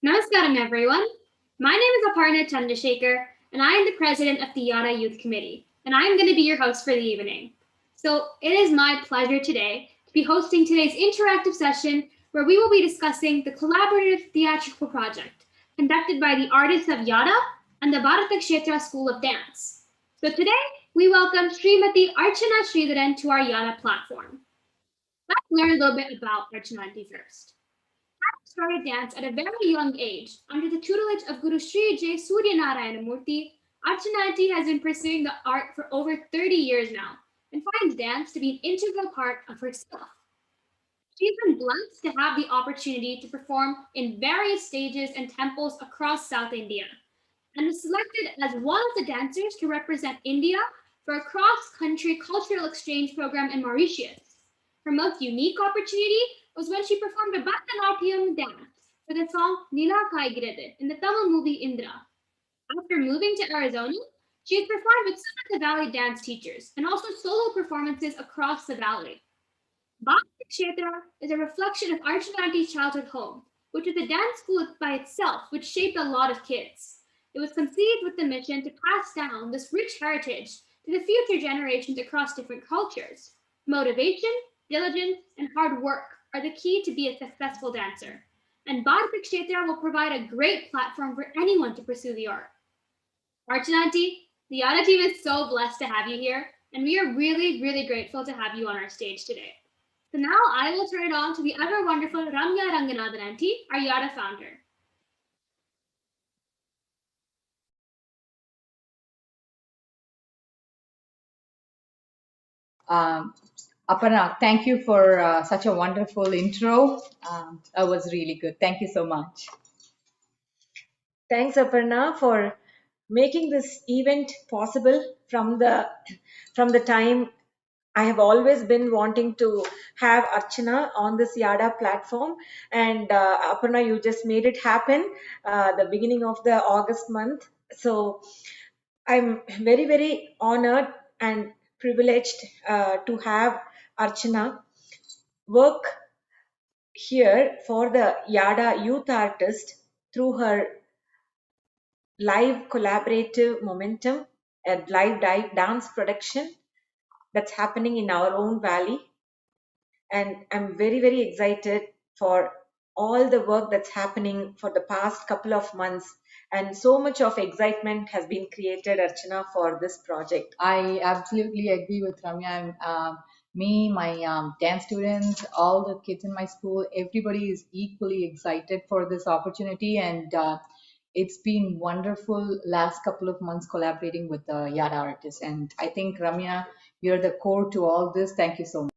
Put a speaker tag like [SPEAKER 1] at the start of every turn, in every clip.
[SPEAKER 1] Namaskaram, everyone. My name is Aparna Chandrasekhar, and I am the president of the Yada Youth Committee, and I am going to be your host for the evening. So it is my pleasure today to be hosting today's interactive session where we will be discussing the collaborative theatrical project conducted by the artists of Yada and the Bharata Kshetra School of Dance. So today, we welcome Srimati Archana Sridharan to our Yada platform. Let's learn a little bit about Archananti first. Started dance at a very young age. Under the tutelage of Guru Sri J. Suryanarayana Murthy, Archananti has been pursuing the art for over 30 years now and finds dance to be an integral part of herself. She's been blessed to have the opportunity to perform in various stages and temples across South India and was selected as one of the dancers to represent India for a cross-country cultural exchange program in Mauritius. Her most unique opportunity was when she performed a Bharatanatyam dance for the song Nila Kaigirade in the Tamil movie Indra. After moving to Arizona, she has performed with some of the valley dance teachers and also solo performances across the valley. Bhakti Kshetra is a reflection of Archananti's childhood home, which is a dance school by itself, which shaped a lot of kids. It was conceived with the mission to pass down this rich heritage to the future generations across different cultures. Motivation, diligence, and hard work are the key to be a successful dancer. And Bhakti Kshetra will provide a great platform for anyone to pursue the art. Archananti, the Yada team is so blessed to have you here, and we are really, really grateful to have you on our stage today. So now I will turn it on to the ever wonderful Ramya Ranganathan Aunty, our Yada founder.
[SPEAKER 2] Aparna, thank you for such a wonderful intro. That was really good. Thank you so much.
[SPEAKER 3] Thanks, Aparna, for making this event possible from the time I have always been wanting to have Archana on this Yada platform, and Aparna, you just made it happen. The beginning of the August month. So I'm very, very honored and privileged to have Archana work here for the Yada youth artist through her live collaborative momentum and live dance production that's happening in our own valley. And I'm very, very excited for all the work that's happening for the past couple of months. And so much of excitement has been created, Archana, for this project.
[SPEAKER 2] I absolutely agree with Ramya. Me, my dance students, all the kids in my school, everybody is equally excited for this opportunity, and it's been wonderful last couple of months collaborating with the Yada artists. And I think Ramya, you're the core to all this. Thank you so much.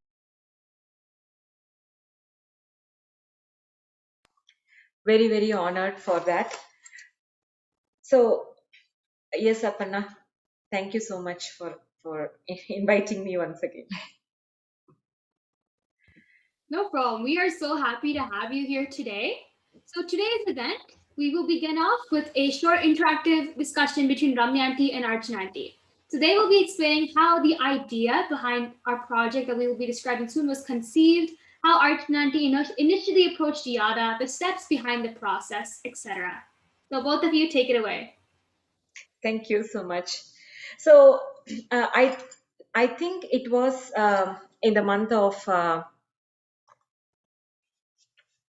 [SPEAKER 3] Very, very honored for that. So, yes, Aparna, thank you so much for inviting me once again.
[SPEAKER 1] No problem. We are so happy to have you here today. So today's event, we will begin off with a short interactive discussion between Ramyanti and Archananti. So they will be explaining how the idea behind our project that we will be describing soon was conceived, how Archananti initially approached Yada, the steps behind the process, etc. So both of you take it away.
[SPEAKER 3] Thank you so much. So, uh, I I think it was in the month of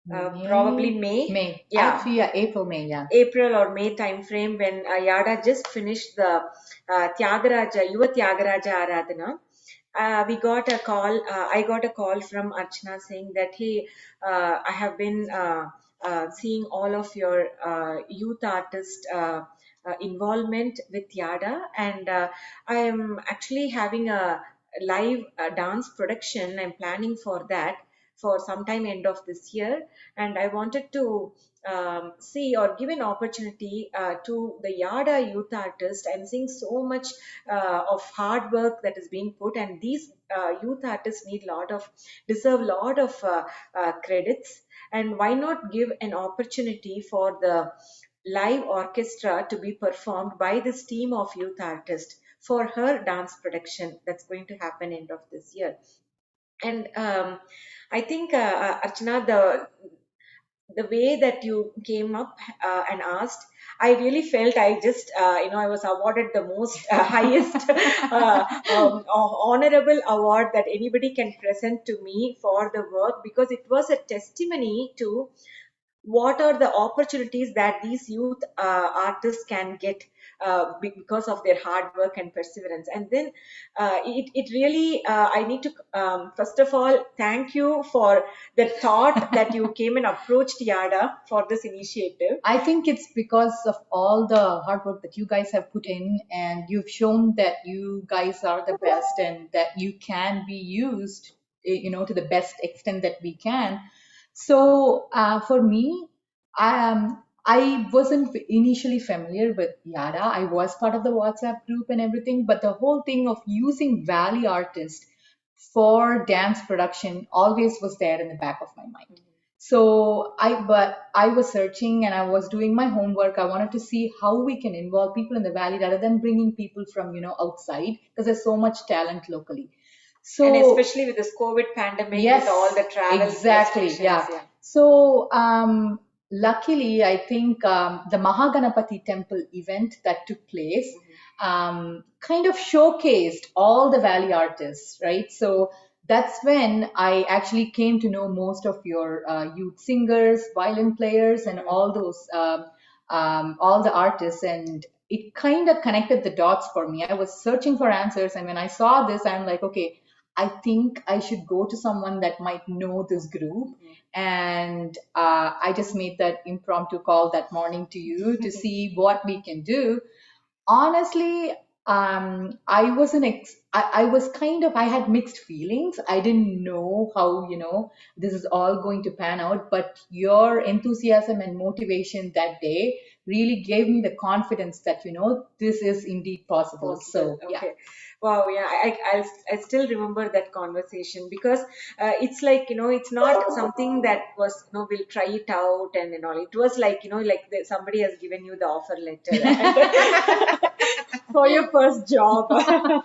[SPEAKER 3] probably May.
[SPEAKER 2] May.
[SPEAKER 3] Yeah,
[SPEAKER 2] Actually, yeah, April, May, yeah.
[SPEAKER 3] April or May time frame when Yada just finished the Yuva Tyagaraja Aradhana. We got a call. I got a call from Archana saying that, hey, I have been seeing all of your youth artist involvement with Yada, and I am actually having a live dance production. I'm planning for that for sometime end of this year, and I wanted to see or give an opportunity to the Yada youth artist. I'm seeing so much of hard work that is being put, and these youth artists deserve a lot of credits. And why not give an opportunity for the live orchestra to be performed by this team of youth artists for her dance production that's going to happen end of this year. And I think, Archana, the way that you came up and asked, I really felt I just, I was awarded the most highest honorable award that anybody can present to me for the work, because it was a testimony to what are the opportunities that these youth artists can get because of their hard work and perseverance. And then it really, I need to, first of all, thank you for the thought that you came and approached Yada for this initiative.
[SPEAKER 2] I think it's because of all the hard work that you guys have put in, and you've shown that you guys are the best and that you can be used, to the best extent that we can. So for me, I wasn't initially familiar with Yada. I was part of the WhatsApp group and everything, but the whole thing of using Valley artists for dance production always was there in the back of my mind. But I was searching and I was doing my homework. I wanted to see how we can involve people in the valley rather than bringing people from, outside, because there's so much talent locally.
[SPEAKER 3] And
[SPEAKER 2] So
[SPEAKER 3] especially with this COVID pandemic,
[SPEAKER 2] yes,
[SPEAKER 3] with all the travel
[SPEAKER 2] exactly,
[SPEAKER 3] restrictions,
[SPEAKER 2] yeah. So luckily, I think the Mahaganapati temple event that took place kind of showcased all the valley artists, right? So that's when I actually came to know most of your youth singers, violin players, and all those all the artists, and it kind of connected the dots for me. I was searching for answers, and when I saw this, I'm like, okay, I think I should go to someone that might know this group. And I just made that impromptu call that morning to you to see what we can do. Honestly, I wasn't, I was kind of, I had mixed feelings. I didn't know how, this is all going to pan out, but your enthusiasm and motivation that day really gave me the confidence that, this is indeed possible. So, yeah.
[SPEAKER 3] Okay. Wow, yeah, I still remember that conversation, because it's like, it's not something that was, we'll try it out and all. It was like, like somebody has given you the offer letter. for your first job. So,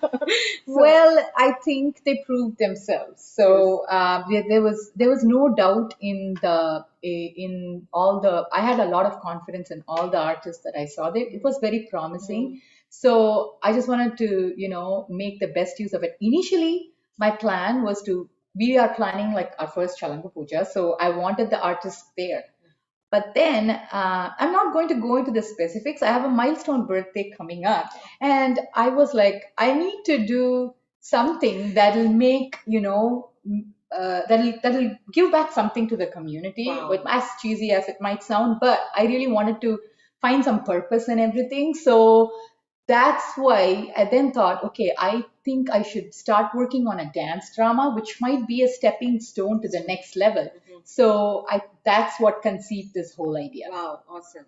[SPEAKER 2] Well, I think they proved themselves. So there was no doubt in all the. I had a lot of confidence in all the artists that I saw. It was very promising. So I just wanted to make the best use of it. Initially, my plan was to. We are planning like our first Chalangu Puja, so I wanted the artists there. But then I'm not going to go into the specifics. I have a milestone birthday coming up, and I was like, I need to do something that'll make that'll give back something to the community.
[SPEAKER 3] wow.
[SPEAKER 2] With as cheesy as it might sound, but I really wanted to find some purpose in everything. So that's why I then thought, okay, I think I should start working on a dance drama, which might be a stepping stone to the next level. So that's what conceived this whole idea.
[SPEAKER 3] Wow, awesome.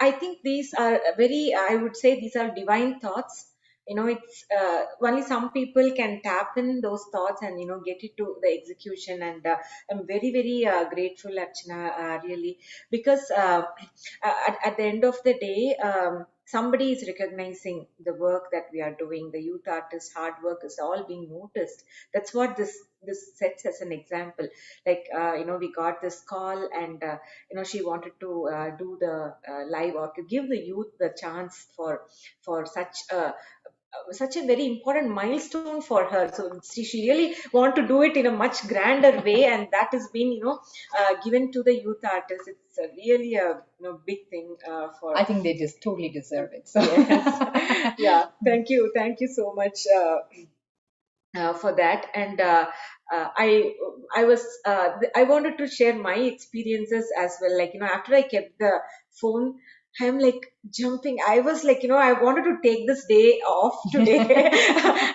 [SPEAKER 3] I think these are very, I would say these are divine thoughts. It's only some people can tap in those thoughts and, get it to the execution. And I'm very, very grateful, Archana, really, because at the end of the day, somebody is recognizing the work that we are doing. The youth artist hard work is all being noticed. That's what this sets as an example. Like, we got this call, and she wanted to do the live, or to give the youth the chance for such a very important milestone for her. So she really want to do it in a much grander way, and that has been given to the youth artists. It's really a big thing for.
[SPEAKER 2] I think they just totally deserve it. So
[SPEAKER 3] Yes. Yeah, thank you so much for that. And I wanted to share my experiences as well. Like, after I kept the phone, I'm like jumping. I was like, I wanted to take this day off today.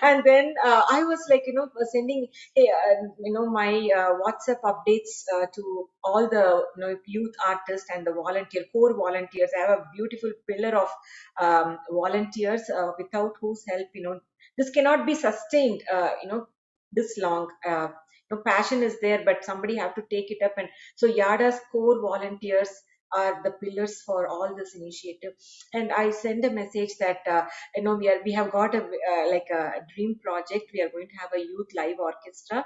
[SPEAKER 3] And then I was like, sending hey, my WhatsApp updates to all the youth artists and the core volunteers. I have a beautiful pillar of volunteers without whose help, this cannot be sustained this long. Passion is there, but somebody have to take it up. And so Yada's core volunteers are the pillars for all this initiative. And I send a message that we have got a like a dream project. We are going to have a youth live orchestra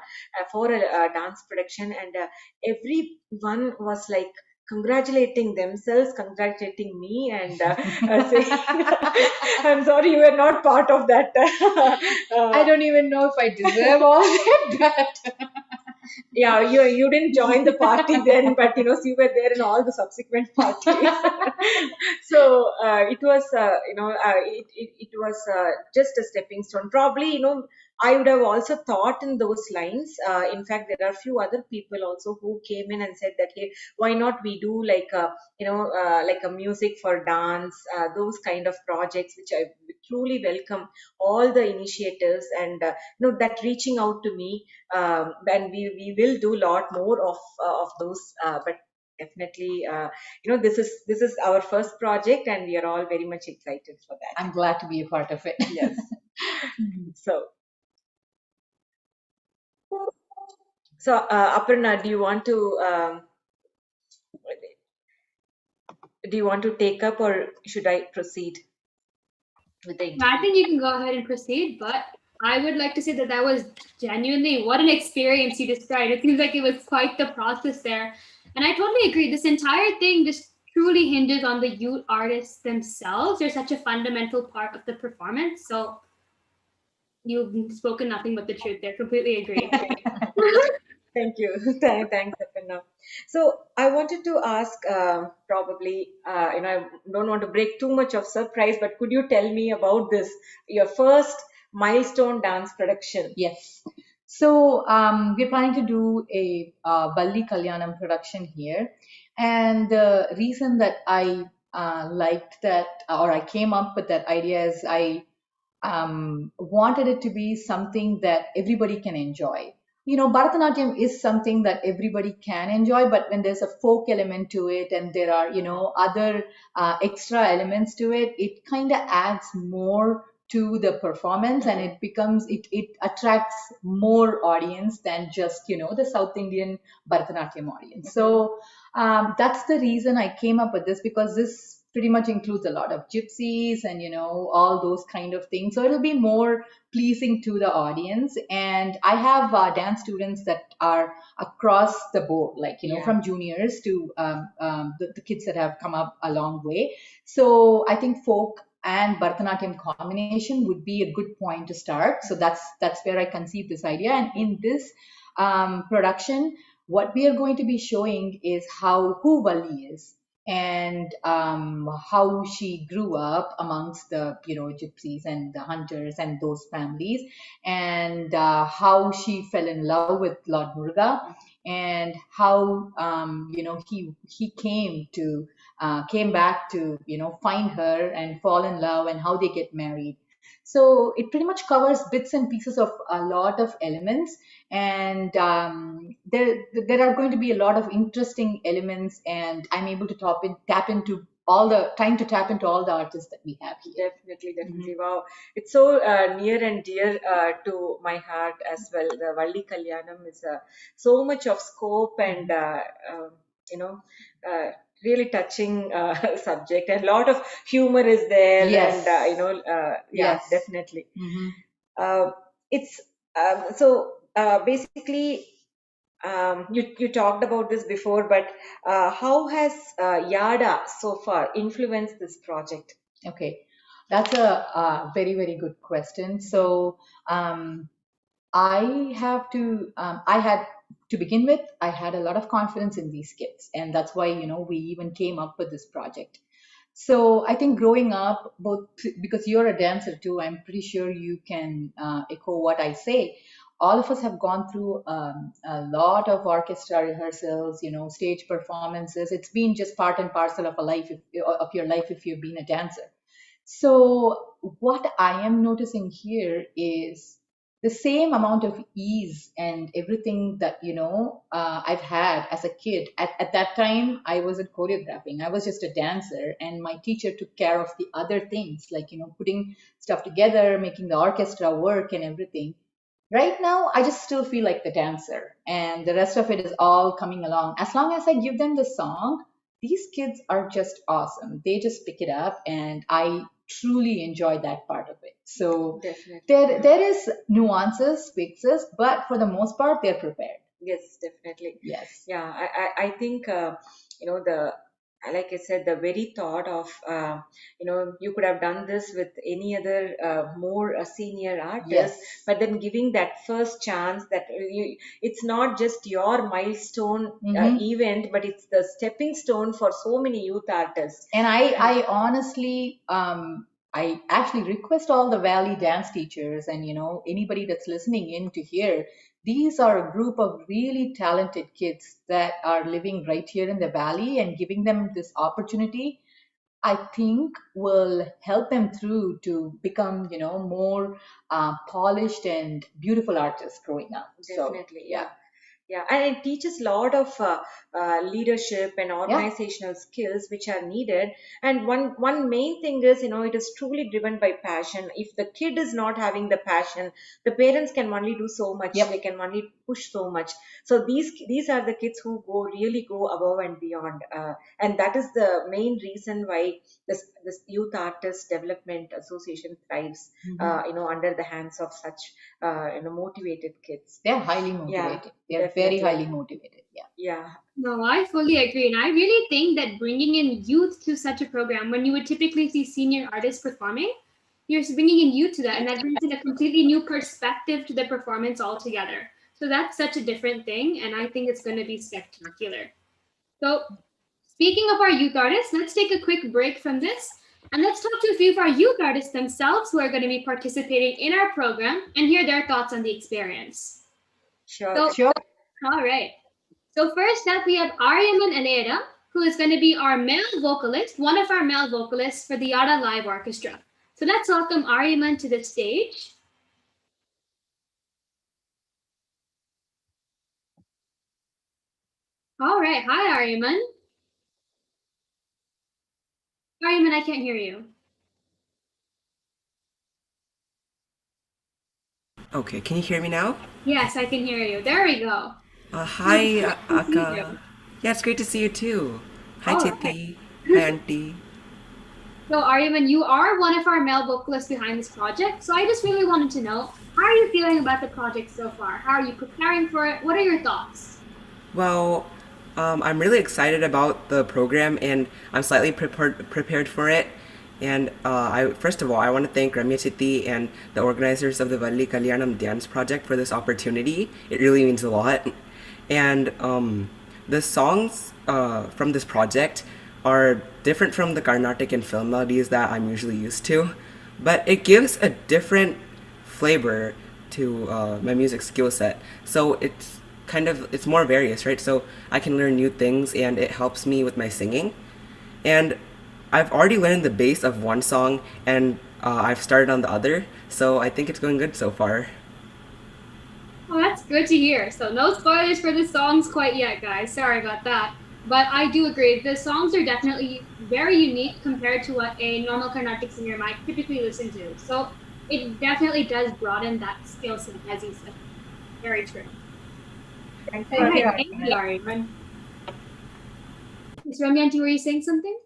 [SPEAKER 3] for a dance production. And everyone was like congratulating themselves, congratulating me, and saying, I'm sorry you were not part of that.
[SPEAKER 2] I don't even know if I deserve all that, but
[SPEAKER 3] Yeah, you didn't join the party then, but you were there in all the subsequent parties. So it was it was just a stepping stone. Probably I would have also thought in those lines. In fact, there are a few other people also who came in and said that, hey, why not we do like a like a music for dance, those kind of projects, which I truly welcome all the initiatives. And that reaching out to me, and we will do a lot more of those. But definitely, this is our first project, and we are all very much excited for that.
[SPEAKER 2] I'm glad to be a part of it.
[SPEAKER 3] Yes. So, Aparna, do you want to take up, or should I proceed with the interview?
[SPEAKER 1] I think you can go ahead and proceed, but I would like to say that was genuinely what an experience you described. It seems like it was quite the process there. And I totally agree. This entire thing just truly hinges on the youth artists themselves. They're such a fundamental part of the performance. So you've spoken nothing but the truth there. Completely agree.
[SPEAKER 3] Thank you. Thanks, Aparna. So I wanted to ask, probably, I don't want to break too much of surprise, but could you tell me about your first milestone dance production?
[SPEAKER 2] Yes. So we're planning to do a Balli Kalyanam production here. And the reason that I liked that, or I came up with that idea, is I wanted it to be something that everybody can enjoy. Bharatanatyam is something that everybody can enjoy, but when there's a folk element to it and there are, other extra elements to it, it kind of adds more to the performance, and it attracts more audience than just, the South Indian Bharatanatyam audience. So that's the reason I came up with this, because this pretty much includes a lot of gypsies and all those kind of things. So it'll be more pleasing to the audience. And I have dance students that are across the board, like from juniors to the kids that have come up a long way. So I think folk and Bharatanatyam combination would be a good point to start. So that's where I conceived this idea. And in this production, what we are going to be showing is who Valli is, and how she grew up amongst the gypsies and the hunters and those families, and how she fell in love with Lord Muruga, and how he came back to find her and fall in love, and how they get married. So it pretty much covers bits and pieces of a lot of elements, and there are going to be a lot of interesting elements, and I'm able to tap into all the artists that we have here.
[SPEAKER 3] Definitely. Wow. It's so near and dear to my heart as well. The Valli Kalyanam is so much of scope and, you know, uh, really touching subject, and a lot of humor is there.
[SPEAKER 2] Yes.
[SPEAKER 3] And,
[SPEAKER 2] Yes.
[SPEAKER 3] definitely.
[SPEAKER 2] Mhm.
[SPEAKER 3] It's basically, you talked about this before, but how has Yada so far influenced this project?
[SPEAKER 2] Okay, that's a very, very good question. So I had to begin with, I had a lot of confidence in these kids, and that's why we even came up with this project. So I think growing up, both because you're a dancer too, I'm pretty sure you can echo what I say. All of us have gone through a lot of orchestra rehearsals, stage performances. It's been just part and parcel of of your life if you've been a dancer. So what I am noticing here is the same amount of ease and everything that I've had as a kid. At that time, I wasn't choreographing. I was just a dancer, and my teacher took care of the other things, like putting stuff together, making the orchestra work, and everything. Right now, I just still feel like the dancer, and the rest of it is all coming along. As long as I give them the song, these kids are just awesome. They just pick it up, and I truly enjoy that part of it. So
[SPEAKER 3] Definitely.
[SPEAKER 2] there is nuances, fixes, but for the most part, they're prepared.
[SPEAKER 3] Yes, definitely.
[SPEAKER 2] Yes.
[SPEAKER 3] Yeah, I think the like I said, the very thought of you could have done this with any other more senior artist,
[SPEAKER 2] Yes.
[SPEAKER 3] but then giving that first chance that it's not just your milestone event, but it's the stepping stone for so many youth artists.
[SPEAKER 2] And I honestly, I actually request all the Valley dance teachers and anybody that's listening in to hear. These are a group of really talented kids that are living right here in the Valley, and giving them this opportunity, I think, will help them through to become, more polished and beautiful artists growing up.
[SPEAKER 3] Definitely,
[SPEAKER 2] So, yeah.
[SPEAKER 3] Yeah, and it teaches a lot of leadership and organizational skills which are needed. And one main thing is, it is truly driven by passion. If the kid is not having the passion, the parents can only do so much.
[SPEAKER 2] Yep.
[SPEAKER 3] They can only push so much. So these are the kids who really go above and beyond. And that is the main reason why this Youth Artist Development Association thrives. Under the hands of such motivated kids.
[SPEAKER 2] They're highly motivated. They're
[SPEAKER 3] Definitely.
[SPEAKER 2] very highly motivated. Yeah.
[SPEAKER 3] Yeah.
[SPEAKER 1] No, I fully agree. And I really think that bringing in youth to such a program, when you would typically see senior artists performing, you're bringing in youth to that. And that brings in a completely new perspective to the performance altogether. So that's such a different thing. And I think it's going to be spectacular. So speaking of our youth artists, let's take a quick break from this. And let's talk to a few of our youth artists themselves who are going to be participating in our program and hear their thoughts on the experience.
[SPEAKER 3] Sure.
[SPEAKER 1] All right. So first up, we have Aryaman Aneda, who is going to be our male vocalist, one of our male vocalists for the Yada Live Orchestra. So let's welcome Aryaman to the stage. All right. Hi, Aryaman. Aryaman, I can't hear you.
[SPEAKER 4] Okay, can you hear me now?
[SPEAKER 1] Yes, I can hear you. There we go.
[SPEAKER 4] Hi, Aka. Yeah, it's great to see you too. Hi,
[SPEAKER 1] Oh,
[SPEAKER 4] Chitti. Hi, Auntie.
[SPEAKER 1] So, Aryaman, you are one of our male vocalists behind this project. So, I just really wanted to know, how are you feeling about the project so far? How are you preparing for it? What are your thoughts?
[SPEAKER 4] Well, I'm really excited about the program, and I'm slightly prepared for it. And I first of all, I want to thank Ramya Chitti and the organizers of the Valli Kalyanam Dance Project for this opportunity. It really means a lot. And the songs from this project are different from the Carnatic and film melodies that I'm usually used to, but it gives a different flavor to my music skill set. So it's more various, right? So I can learn new things, and it helps me with my singing. And I've already learned the bass of one song, and I've started on the other. So I think it's going good so far.
[SPEAKER 1] Oh, that's good to hear. So, no spoilers for the songs quite yet, guys. Sorry about that. But I do agree. The songs are definitely very unique compared to what a normal Carnatic singer might typically listen to. So, it definitely does broaden that skill set, as you said. Very true.
[SPEAKER 3] Thank
[SPEAKER 1] All
[SPEAKER 3] you.
[SPEAKER 1] right, thank you, Aryaman. Ms. Ramyanti, were you saying something?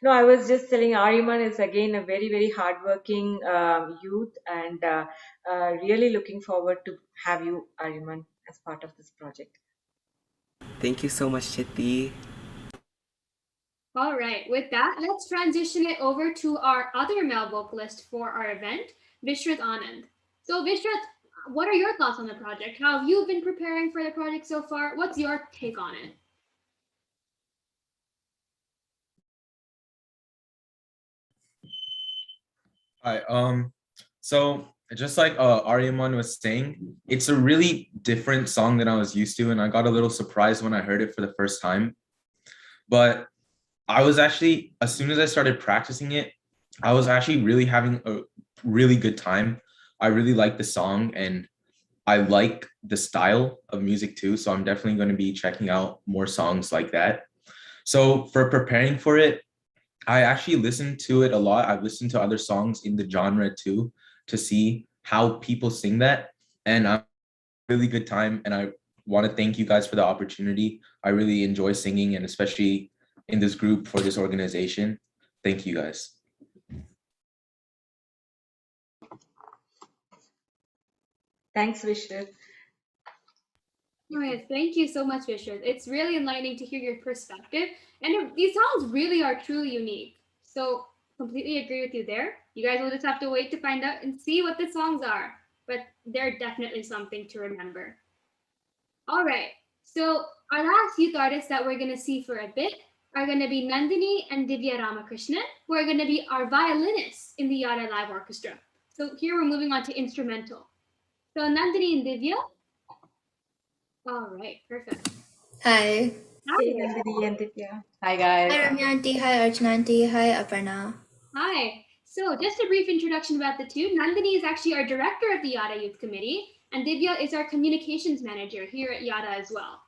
[SPEAKER 3] No, I was just telling Ariman is again a very, very hardworking youth, and really looking forward to have you, Ariman, as part of this project.
[SPEAKER 4] Thank you so much, Chitti.
[SPEAKER 1] All right, with that, let's transition it over to our other male vocalist for our event, Vishrat Anand. So, Vishrat, what are your thoughts on the project? How have you been preparing for the project so far? What's your take on it?
[SPEAKER 5] Hi. So just like Aryaman was saying, it's a really different song than I was used to, and I got a little surprised when I heard it for the first time. But I was actually, as soon as I started practicing it, I was actually really having a really good time. I really like the song, and I like the style of music too. So I'm definitely going to be checking out more songs like that. So for preparing for it, I actually listened to it a lot. I've listened to other songs in the genre too to see how people sing that. And I'm really good time. And I want to thank you guys for the opportunity. I really enjoy singing, and especially in this group for this organization. Thank you guys.
[SPEAKER 3] Thanks, Vishnu.
[SPEAKER 1] Oh, yes, thank you so much, Vishrat. It's really enlightening to hear your perspective. And these songs really are truly unique. So, completely agree with you there. You guys will just have to wait to find out and see what the songs are. But they're definitely something to remember. All right. So our last youth artists that we're going to see for a bit are going to be Nandini and Divya Ramakrishnan, who are going to be our violinists in the Yada Live Orchestra. So here we're moving on to instrumental. So Nandini and Divya. All right, perfect.
[SPEAKER 6] Hi.
[SPEAKER 3] Hey,
[SPEAKER 1] Hi.
[SPEAKER 3] Nandini and Divya.
[SPEAKER 2] Hi guys.
[SPEAKER 6] Hi Ramyanti, hi Archananti, hi Aparna.
[SPEAKER 1] Hi. So just a brief introduction about the two. Nandini is actually our director of the Yada Youth Committee, and Divya is our communications manager here at Yada as well.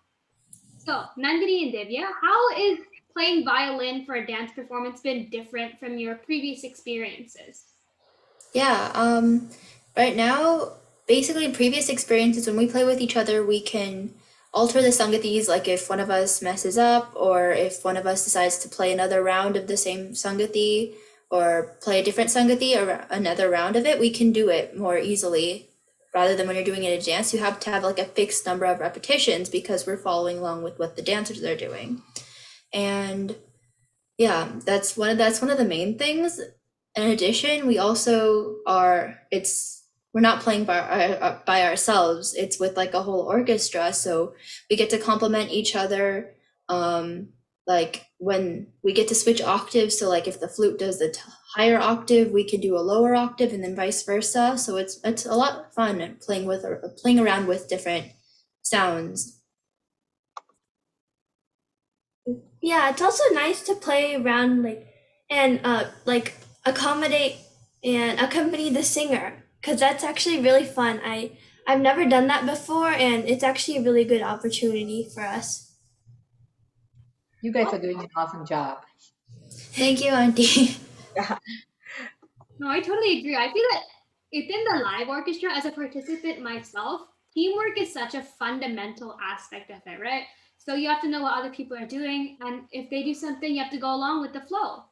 [SPEAKER 1] So, Nandini and Divya, how is playing violin for a dance performance been different from your previous experiences?
[SPEAKER 6] Yeah, right now, basically previous experiences when we play with each other, we can alter the sangatis, like if one of us messes up or if one of us decides to play another round of the same sangati or play a different sangati or another round of it, we can do it more easily. Rather than when you're doing it in a dance, you have to have like a fixed number of repetitions because we're following along with what the dancers are doing. And yeah, that's one of the main things. In addition, we also are it's we're not playing by ourselves. It's with like a whole orchestra, so we get to complement each other. Like when we get to switch octaves, so like if the flute does the higher octave, we can do a lower octave, and then vice versa. So it's a lot of fun playing around with different sounds.
[SPEAKER 7] Yeah, it's also nice to play around and like accommodate and accompany the singer because that's actually really fun. I've never done that before and it's actually a really good opportunity for us.
[SPEAKER 2] You guys are doing an awesome job.
[SPEAKER 6] Thank you, Auntie.
[SPEAKER 3] Yeah.
[SPEAKER 1] No, I totally agree. I feel that within the live orchestra, as a participant myself, teamwork is such a fundamental aspect of it, right? So you have to know what other people are doing, and if they do something, you have to go along with the flow.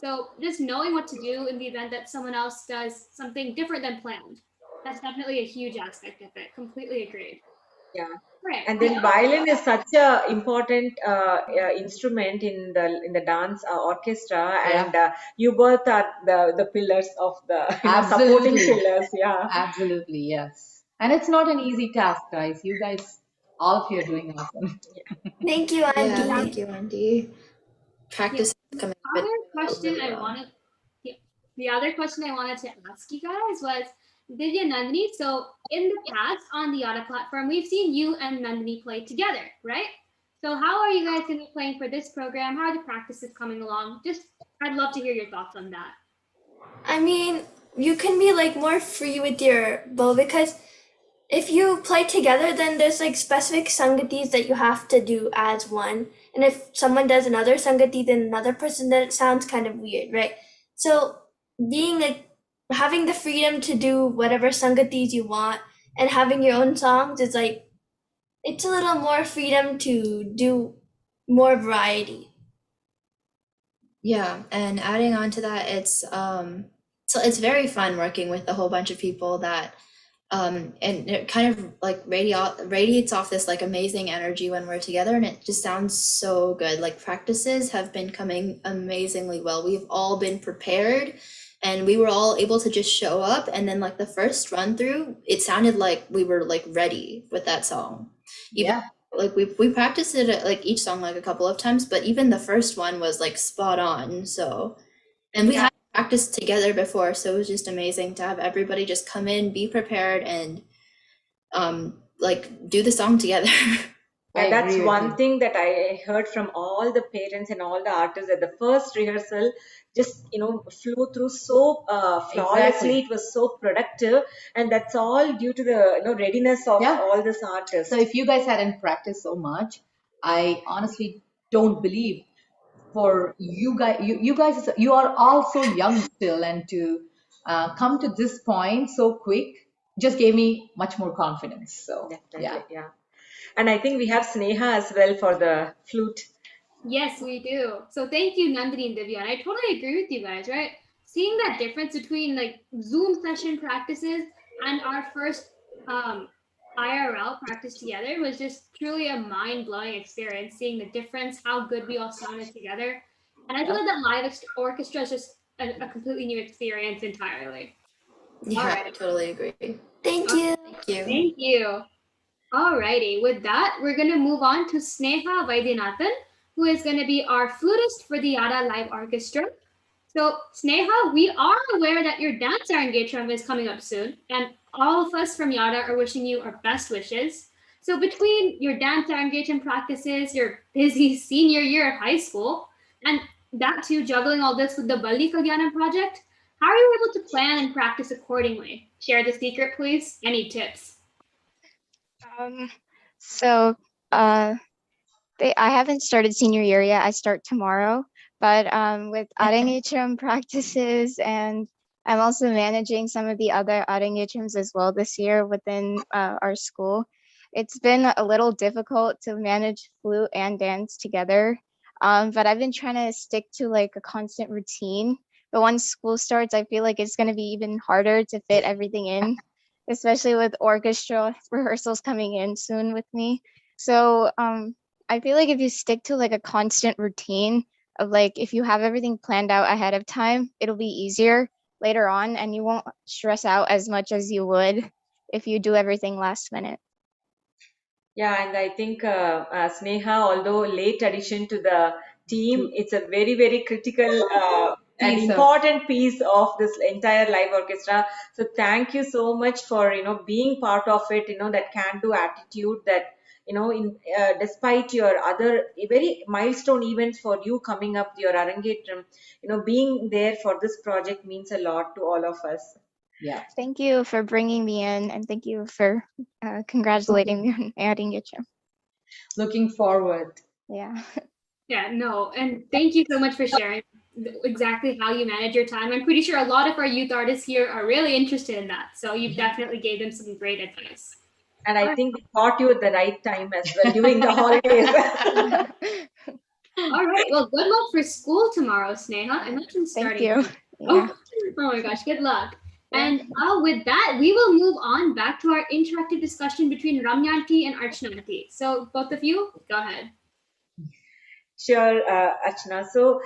[SPEAKER 1] So just knowing what to do in the event that someone else does something different than planned, that's definitely a huge aspect of it. Completely agreed.
[SPEAKER 3] Yeah.
[SPEAKER 1] Right.
[SPEAKER 3] And then violin is such a important instrument in the dance orchestra, and you both are the pillars of the supporting
[SPEAKER 2] Absolutely.
[SPEAKER 3] pillars. Yeah.
[SPEAKER 2] Absolutely, yes. And it's not an easy task, guys. You guys, all of you are doing awesome.
[SPEAKER 7] Thank you,
[SPEAKER 6] Yeah,
[SPEAKER 7] Andy.
[SPEAKER 6] thank you, Andy. Practice is coming
[SPEAKER 1] Other question
[SPEAKER 6] really
[SPEAKER 1] I
[SPEAKER 6] well.
[SPEAKER 1] wanted, yeah, the other question I wanted to ask you guys was, Divya Nandini, so in the past on the Yada platform, we've seen you and Nandini play together, right? So how are you guys going to be playing for this program? How are the practices coming along? Just, I'd love to hear your thoughts on that.
[SPEAKER 7] I mean, you can be like more free with your bow because if you play together, then there's like specific sangatis that you have to do as one. And if someone does another sangati than another person, then it sounds kind of weird, right? So being like having the freedom to do whatever sangatis you want and having your own songs is like it's a little more freedom to do more variety.
[SPEAKER 6] Yeah, and adding on to that, it's so it's very fun working with a whole bunch of people that and it kind of like radiates off this like amazing energy when we're together, and it just sounds so good. Like practices have been coming amazingly well. We've all been prepared and we were all able to just show up, and then like the first run through, it sounded like we were like ready with that song. Even
[SPEAKER 2] Yeah.
[SPEAKER 6] like we practiced it like each song like a couple of times, but even the first one was like spot on. So, and we had practiced together before, so it was just amazing to have everybody just come in, be prepared, and like do the song together.
[SPEAKER 2] I
[SPEAKER 3] Yeah, that's
[SPEAKER 2] agree with
[SPEAKER 3] one
[SPEAKER 2] you.
[SPEAKER 3] thing that I heard from all the parents and all the artists at the first rehearsal. Just flew through so flawlessly.
[SPEAKER 2] Exactly.
[SPEAKER 3] It was so productive, and that's all due to the readiness of
[SPEAKER 2] Yeah.
[SPEAKER 3] all these artists.
[SPEAKER 2] So if you guys hadn't practiced so much, I honestly don't believe for you guys, you are all so young still, and to come to this point so quick just gave me much more confidence. So
[SPEAKER 3] Definitely, yeah. And I think we have Sneha as well for the flute.
[SPEAKER 1] Yes, we do. So thank you, Nandini and Divya. And I totally agree with you guys, right? Seeing that difference between like Zoom session practices and our first IRL practice together was just truly a mind-blowing experience, seeing the difference, how good we all sounded together. And I feel like that orchestra is just a completely new experience entirely.
[SPEAKER 6] Yeah,
[SPEAKER 1] All
[SPEAKER 6] I
[SPEAKER 1] right.
[SPEAKER 6] totally agree.
[SPEAKER 7] Thank you.
[SPEAKER 6] Thank you.
[SPEAKER 1] Thank you. Alrighty, with that, we're going to move on to Sneha Vaidyanathan, who is going to be our flutist for the Yada Live Orchestra. So, Sneha, we are aware that your dance engagement is coming up soon, and all of us from Yada are wishing you our best wishes. So, between your dance engagement practices, your busy senior year of high school, and that too, juggling all this with the Balli Kalyanam project, how are you able to plan and practice accordingly? Share the secret, please. Any tips?
[SPEAKER 8] Um, so I haven't started senior year yet. I start tomorrow, but with adding HM practices, and I'm also managing some of the other adding HMs as well this year within our school. It's been a little difficult to manage flute and dance together, but I've been trying to stick to like a constant routine. But once school starts, I feel like it's going to be even harder to fit everything in, especially with orchestra rehearsals coming in soon with me. So I feel like if you stick to like a constant routine of like if you have everything planned out ahead of time, it'll be easier later on and you won't stress out as much as you would if you do everything last minute.
[SPEAKER 3] Yeah, and I think Sneha, although late addition to the team, it's a very, very critical and
[SPEAKER 2] Piece of-
[SPEAKER 3] important piece of this entire live orchestra. So thank you so much for being part of it. That can-do attitude that despite your other very milestone events for you coming up, your Arangetram, being there for this project means a lot to all of us.
[SPEAKER 2] Yeah.
[SPEAKER 8] Thank you for bringing me in and thank you for congratulating me on adding it.
[SPEAKER 2] Looking forward.
[SPEAKER 8] Yeah.
[SPEAKER 1] Yeah, no, and thank you so much for sharing exactly how you manage your time. I'm pretty sure a lot of our youth artists here are really interested in that. So you've definitely gave them some great advice.
[SPEAKER 3] And I think we caught you at the right time as well during the holidays.
[SPEAKER 1] All right. Well, good luck for school tomorrow, Sneha. I mentioned
[SPEAKER 8] Thank
[SPEAKER 1] starting.
[SPEAKER 8] you. Yeah.
[SPEAKER 1] Oh my gosh, good luck.
[SPEAKER 3] Yeah.
[SPEAKER 1] And with that, we will move on back to our interactive discussion between Ramyanti and Archananti. So both of you, go ahead.
[SPEAKER 3] Sure, Archana. So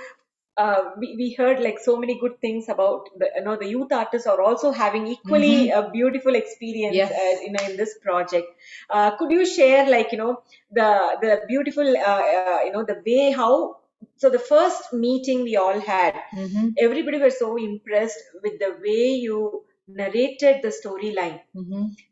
[SPEAKER 3] we heard like so many good things about the youth artists are also having equally a beautiful experience
[SPEAKER 2] Yes.
[SPEAKER 3] in this project. Could you share like the beautiful the way how so the first meeting we all had, everybody was so impressed with the way you narrated the storyline.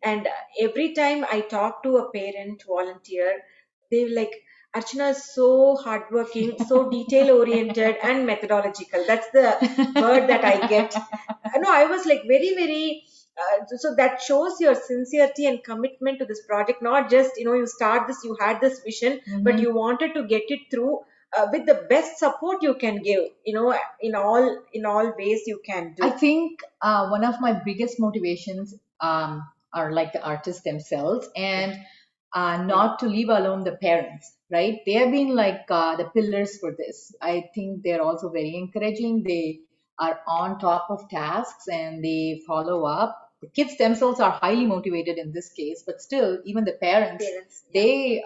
[SPEAKER 3] And every time I talk to a parent volunteer, they were like, Archana is so hardworking, so detail oriented and methodological. That's the word that I get. No, I was like very, very. So that shows your sincerity and commitment to this project. Not just you start this, you had this vision, but you wanted to get it through with the best support you can give. In all ways you can do.
[SPEAKER 2] I think one of my biggest motivations are like the artists themselves, and not to leave alone the parents, right? They have been like the pillars for this. I think they're also very encouraging. They are on top of tasks and they follow up. The kids themselves are highly motivated in this case, but still, even the parents, they,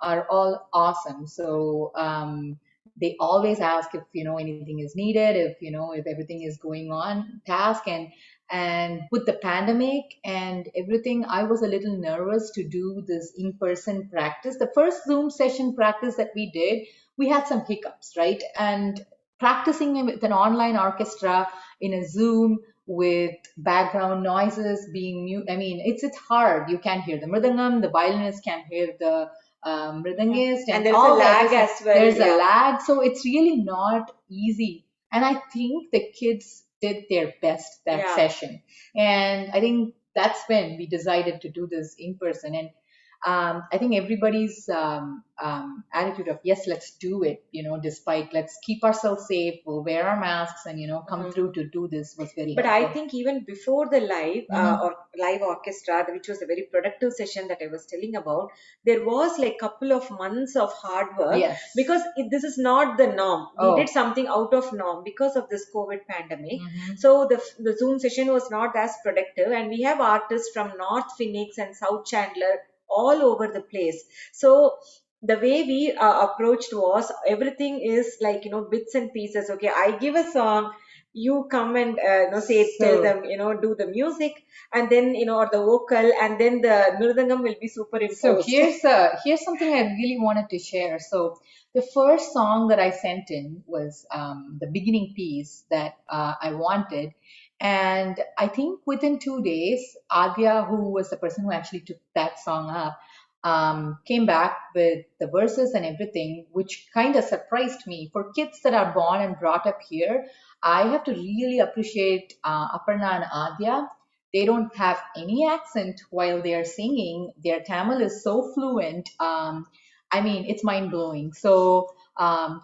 [SPEAKER 2] are all awesome. So, they always ask if anything is needed, if everything is going on task. And with the pandemic and everything, I was a little nervous to do this in-person practice. The first Zoom session practice that we did, we had some hiccups, right? And practicing with an online orchestra in a Zoom with background noises being mute, I mean, it's hard. You can't hear the mridangam, the violinist can't hear the mridangist,
[SPEAKER 3] And there's
[SPEAKER 2] all
[SPEAKER 3] a lag
[SPEAKER 2] that.
[SPEAKER 3] as well.
[SPEAKER 2] There's
[SPEAKER 3] yeah.
[SPEAKER 2] a lag, so it's really not easy. And I think the kids did their best that
[SPEAKER 3] Yeah.
[SPEAKER 2] session. And I think that's when we decided to do this in person. And I think everybody's attitude of yes, let's do it. Despite let's keep ourselves safe, we'll wear our masks, and come through to do this was very.
[SPEAKER 3] But I
[SPEAKER 2] helpful.
[SPEAKER 3] think even before the live orchestra, which was a very productive session that I was telling about, there was like couple of months of hard work.
[SPEAKER 2] Yes.
[SPEAKER 3] Because this is not the norm. We
[SPEAKER 2] Oh.
[SPEAKER 3] did something out of norm because of this COVID pandemic. So the Zoom session was not as productive, and we have artists from North Phoenix and South Chandler all over the place. So the way we approached was everything is like bits and pieces. Okay, I give a song, you come and tell them do the music, and then or the vocal, and then the mridangam will be superimposed.
[SPEAKER 2] So here's something I really wanted to share. So the first song that I sent in was the beginning piece that I wanted, and I think within 2 days, Adya, who was the person who actually took that song up, came back with the verses and everything, which kind of surprised me. For kids that are born and brought up here, I have to really appreciate Aparna and Adya. They don't have any accent while they are singing. Their Tamil is so fluent. I mean, it's mind blowing. So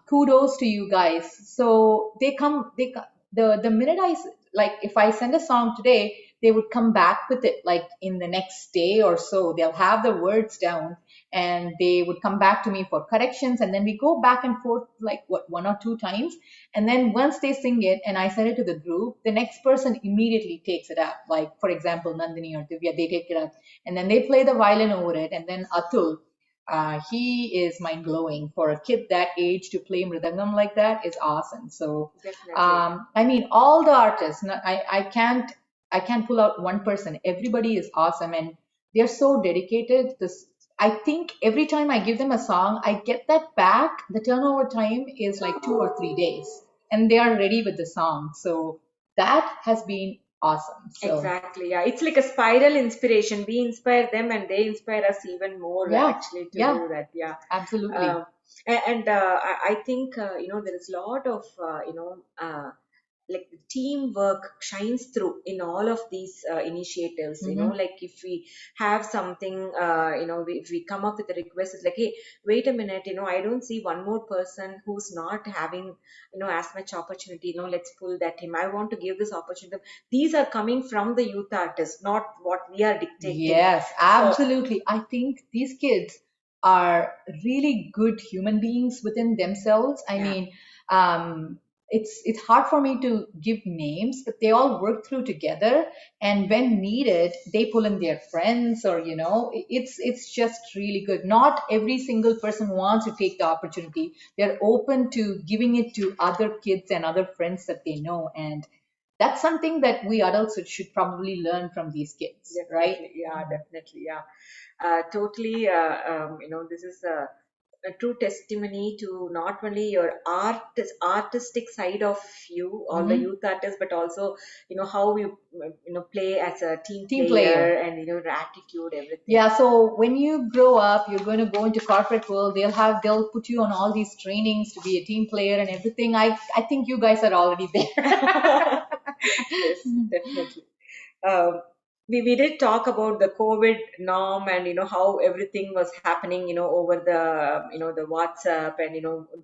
[SPEAKER 2] kudos to you guys. So the minute like if I send a song today, they would come back with it like in the next day or so. They'll have the words down and they would come back to me for corrections, and then we go back and forth like one or two times. And then once they sing it and I send it to the group, the next person immediately takes it up. Like for example, Nandini or Divya, they take it up and then they play the violin over it. And then Atul, he is mind blowing. For a kid that age to play mridangam like that is awesome. So, I mean, all the artists. I can't pull out one person. Everybody is awesome, and they're so dedicated. I think every time I give them a song, I get that back. The turnover time is like 2 or 3 days, and they are ready with the song. So that has been awesome. So,
[SPEAKER 3] exactly. Yeah, it's like a spiral inspiration. We inspire them, and they inspire us even more.
[SPEAKER 2] Yeah.
[SPEAKER 3] Actually, to
[SPEAKER 2] Yeah.
[SPEAKER 3] do that. Yeah,
[SPEAKER 2] absolutely.
[SPEAKER 3] And I think there is a lot of like the teamwork shines through in all of these initiatives. Like if we have something if we come up with a request, it's like, hey, wait a minute, I don't see one more person who's not having as much opportunity, let's pull that him. I want to give this opportunity. These are coming from the youth artists, not what we are dictating.
[SPEAKER 2] Yes, absolutely. I think these kids are really good human beings within themselves. I mean, it's hard for me to give names, but they all work through together, and when needed, they pull in their friends, or it's just really good. Not every single person wants to take the opportunity. They're open to giving it to other kids and other friends that they know, and that's something that we adults should probably learn from these kids, right?
[SPEAKER 3] Definitely, yeah, definitely, yeah. Totally, this is a true testimony to not only your artistic side of you, all the youth artists, but also, how you, play as a team
[SPEAKER 2] Team
[SPEAKER 3] player,
[SPEAKER 2] player.
[SPEAKER 3] and, your attitude, everything.
[SPEAKER 2] Yeah, so when you grow up, you're going to go into corporate world. They'll put you on all these trainings to be a team player and everything. I think you guys are already there.
[SPEAKER 3] Yes, definitely. Um, we did talk about the COVID norm, and how everything was happening, over the the WhatsApp, and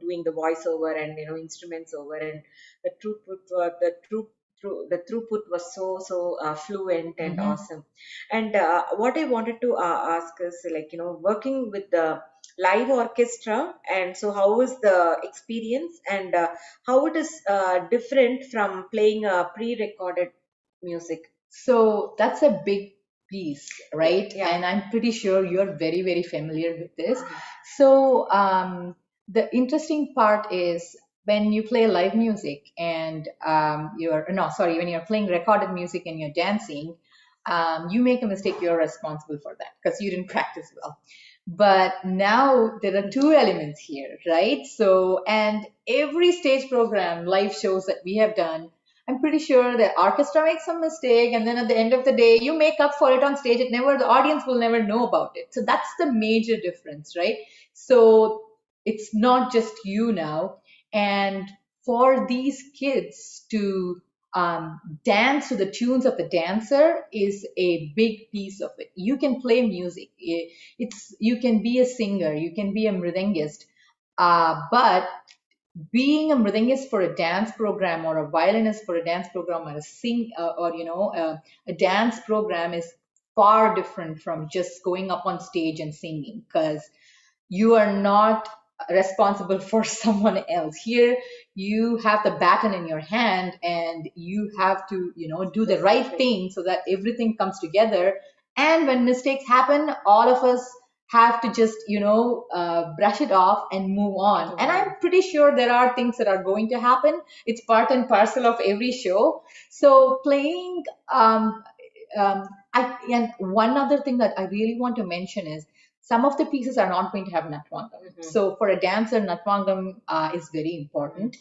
[SPEAKER 3] doing the voiceover, and instruments over, and the throughput was so fluent and awesome. And what I wanted to ask is, like, working with the live orchestra, and so how is the experience, and how it is different from playing pre-recorded music?
[SPEAKER 2] So that's a big piece, right?
[SPEAKER 3] Yeah.
[SPEAKER 2] And I'm pretty sure you're very, very familiar with this. So the interesting part is when you play live music and when you're playing recorded music and you're dancing, you make a mistake, you're responsible for that because you didn't practice well. But now there are two elements here, right? So, and every stage program, live shows that we have done, I'm pretty sure the orchestra makes some mistake, and then at the end of the day, you make up for it on stage. The audience will never know about it. So that's the major difference, right? So it's not just you now. And for these kids to dance to the tunes of the dancer is a big piece of it. You can play music. You can be a singer. You can be a mridangist. But being a mridangist for a dance program, or a violinist for a dance program, or a dance program is far different from just going up on stage and singing, because you are not responsible for someone else. Here you have the baton in your hand, and you have to do the right thing so that everything comes together. And when mistakes happen, all of us have to just brush it off and move on. And I'm pretty sure there are things that are going to happen. It's part and parcel of every show. So playing and one other thing that I really want to mention is some of the pieces are not going to have Natvangam. So for a dancer, Natvangam is very important.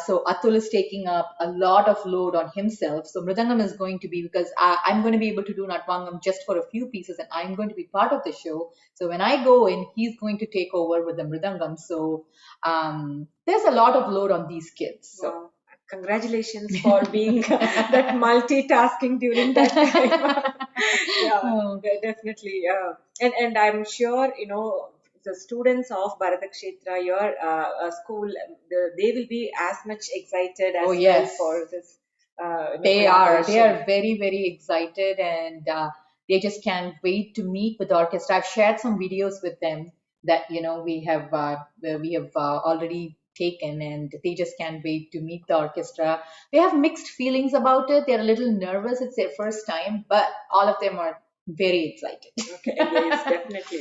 [SPEAKER 2] So Atul is taking up a lot of load on himself. So Mridangam is going to be, because I'm going to be able to do Natvangam just for a few pieces, and I'm going to be part of the show. So when I go in, he's going to take over with the Mridangam. So there's a lot of load on these kids. So.
[SPEAKER 3] Wow. Congratulations for being that multitasking during that time. Definitely. And I'm sure, the students of Bharatakshetra, your school, they will be as much excited as well for this.
[SPEAKER 2] They are very, very excited, and they just can't wait to meet with the orchestra. I've shared some videos with them that we have already taken, and they just can't wait to meet the orchestra. They have mixed feelings about it. They're a little nervous. It's their first time, but all of them are very excited.
[SPEAKER 3] Okay, yes,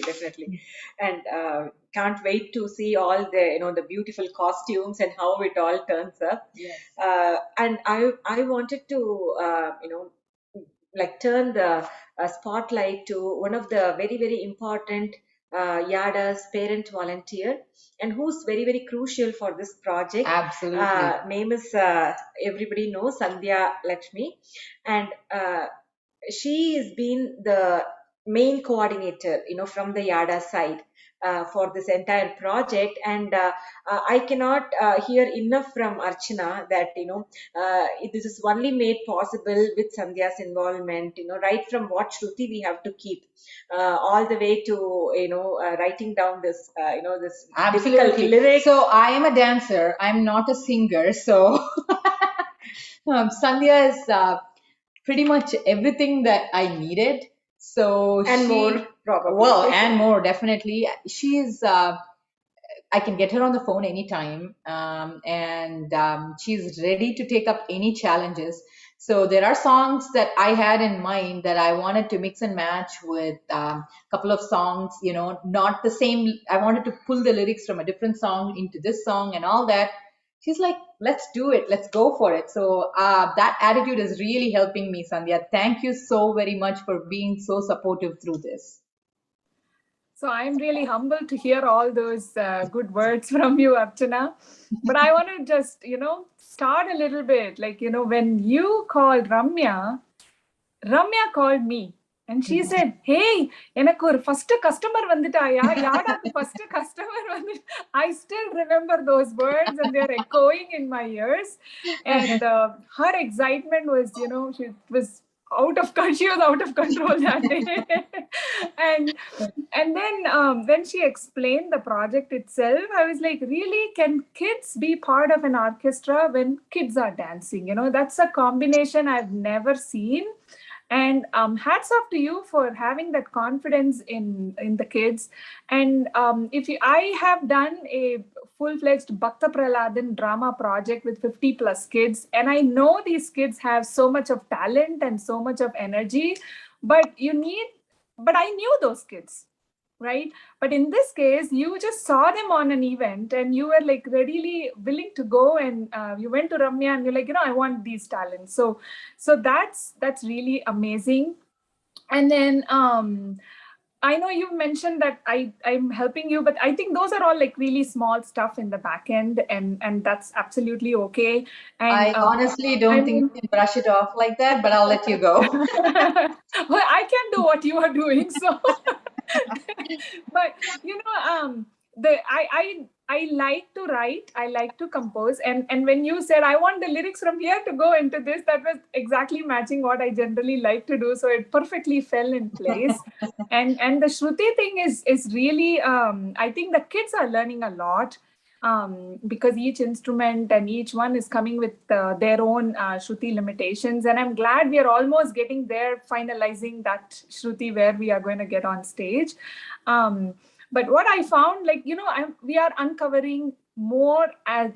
[SPEAKER 3] definitely. And can't wait to see all the the beautiful costumes and how it all turns up.
[SPEAKER 2] Yes.
[SPEAKER 3] And I wanted to like turn the spotlight to one of the very, very important Yada's parent volunteer, and who's very, very crucial for this project.
[SPEAKER 2] Absolutely.
[SPEAKER 3] Name is everybody knows, Sandhya Lakshmi, and she has been the main coordinator, from the Yada side. For this entire project, and I cannot hear enough from Archana that this is only made possible with Sandhya's involvement, right from what Shruti we have to keep all the way to writing down this this difficult lyrics.
[SPEAKER 2] So I am a dancer, I'm not a singer, so Sandhya is pretty much everything that I needed. So
[SPEAKER 3] And more. probably.
[SPEAKER 2] Well, and more, definitely. She's I can get her on the phone anytime, and she's ready to take up any challenges. So there are songs that I had in mind that I wanted to mix and match with a couple of songs, not the same. I wanted to pull the lyrics from a different song into this song and all that. She's like, let's do it, let's go for it. So that attitude is really helping me, Sandhya. Thank you so very much for being so supportive through this.
[SPEAKER 9] So I'm really humbled to hear all those good words from you, Archana. But I want to just, start a little bit. Like, when you called Ramya called me and she said, "Hey, எனக்கு ஒரு first customer வந்துட்டாயா? யாரா the first customer வந்து?" I still remember those words and they're echoing in my ears. And her excitement was, she was she was out of control that day. and then she explained the project itself. I was like, really, can kids be part of an orchestra when kids are dancing? That's a combination I've never seen. And hats off to you for having that confidence in the kids. And I have done a full-fledged Bhakta Praladan drama project with 50 plus kids, and I know these kids have so much of talent and so much of energy, but I knew those kids, right? But in this case, you just saw them on an event and you were like readily willing to go, and you went to Ramya and you're like, I want these talents. So that's really amazing. And then I know you've mentioned that I'm helping you, but I think those are all like really small stuff in the back end, and that's absolutely okay. And
[SPEAKER 2] I honestly don't think you can brush it off like that, but I'll let you go.
[SPEAKER 9] Well, I can do what you are doing, so. But I like to write, I like to compose, and when you said I want the lyrics from here to go into this, that was exactly matching what I generally like to do, so it perfectly fell in place. and the Shruti thing is really I think the kids are learning a lot. Because each instrument and each one is coming with their own Shruti limitations. And I'm glad we are almost getting there, finalizing that Shruti where we are going to get on stage. But what I found, we are uncovering more as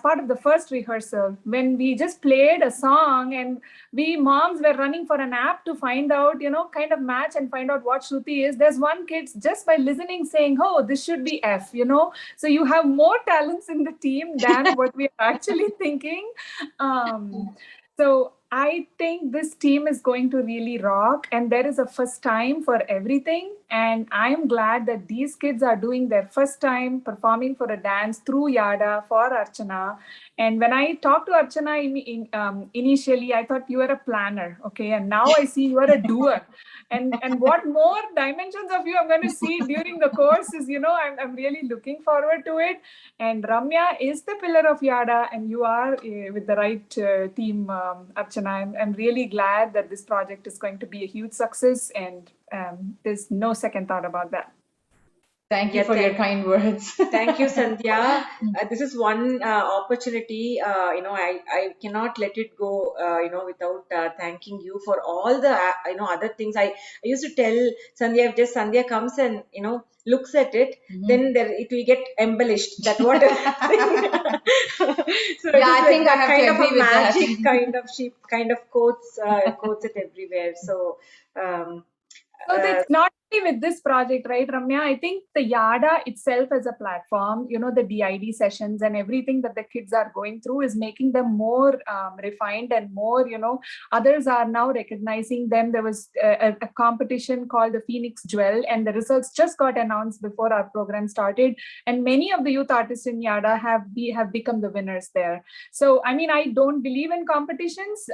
[SPEAKER 9] part of the first rehearsal, when we just played a song and we moms were running for an app to find out, kind of match and find out what Shruti is. There's one kid just by listening saying, oh, this should be F, So you have more talents in the team than what we are actually thinking. So I think this team is going to really rock, and there is a first time for everything. And I'm glad that these kids are doing their first time performing for a dance through Yada for Archana. And when I talked to Archana initially, I thought you were a planner, okay? And now I see you are a doer. And what more dimensions of you I'm going to see during the course is, I'm really looking forward to it. And Ramya is the pillar of Yada, and you are with the right team, Archana. I'm really glad that this project is going to be a huge success, and there's no second thought about that.
[SPEAKER 2] Thank you for your kind words.
[SPEAKER 3] Thank you, Sandhya. This is one opportunity, I cannot let it go, without thanking you for all the, other things. I used to tell Sandhya, if just Sandhya comes and, looks at it, then it will get embellished. That what so
[SPEAKER 2] yeah, I think I have
[SPEAKER 3] kind
[SPEAKER 2] to
[SPEAKER 3] of
[SPEAKER 2] agree
[SPEAKER 3] a
[SPEAKER 2] with
[SPEAKER 3] magic
[SPEAKER 2] that.
[SPEAKER 3] kind of sheep, kind of quotes it everywhere. So,
[SPEAKER 9] So that's not only with this project, right, Ramya? I think the Yada itself as a platform, the DID sessions and everything that the kids are going through is making them more refined and more, others are now recognizing them. There was a competition called the Phoenix Jewel, and the results just got announced before our program started. And many of the youth artists in Yada have become the winners there. So, I mean, I don't believe in competitions.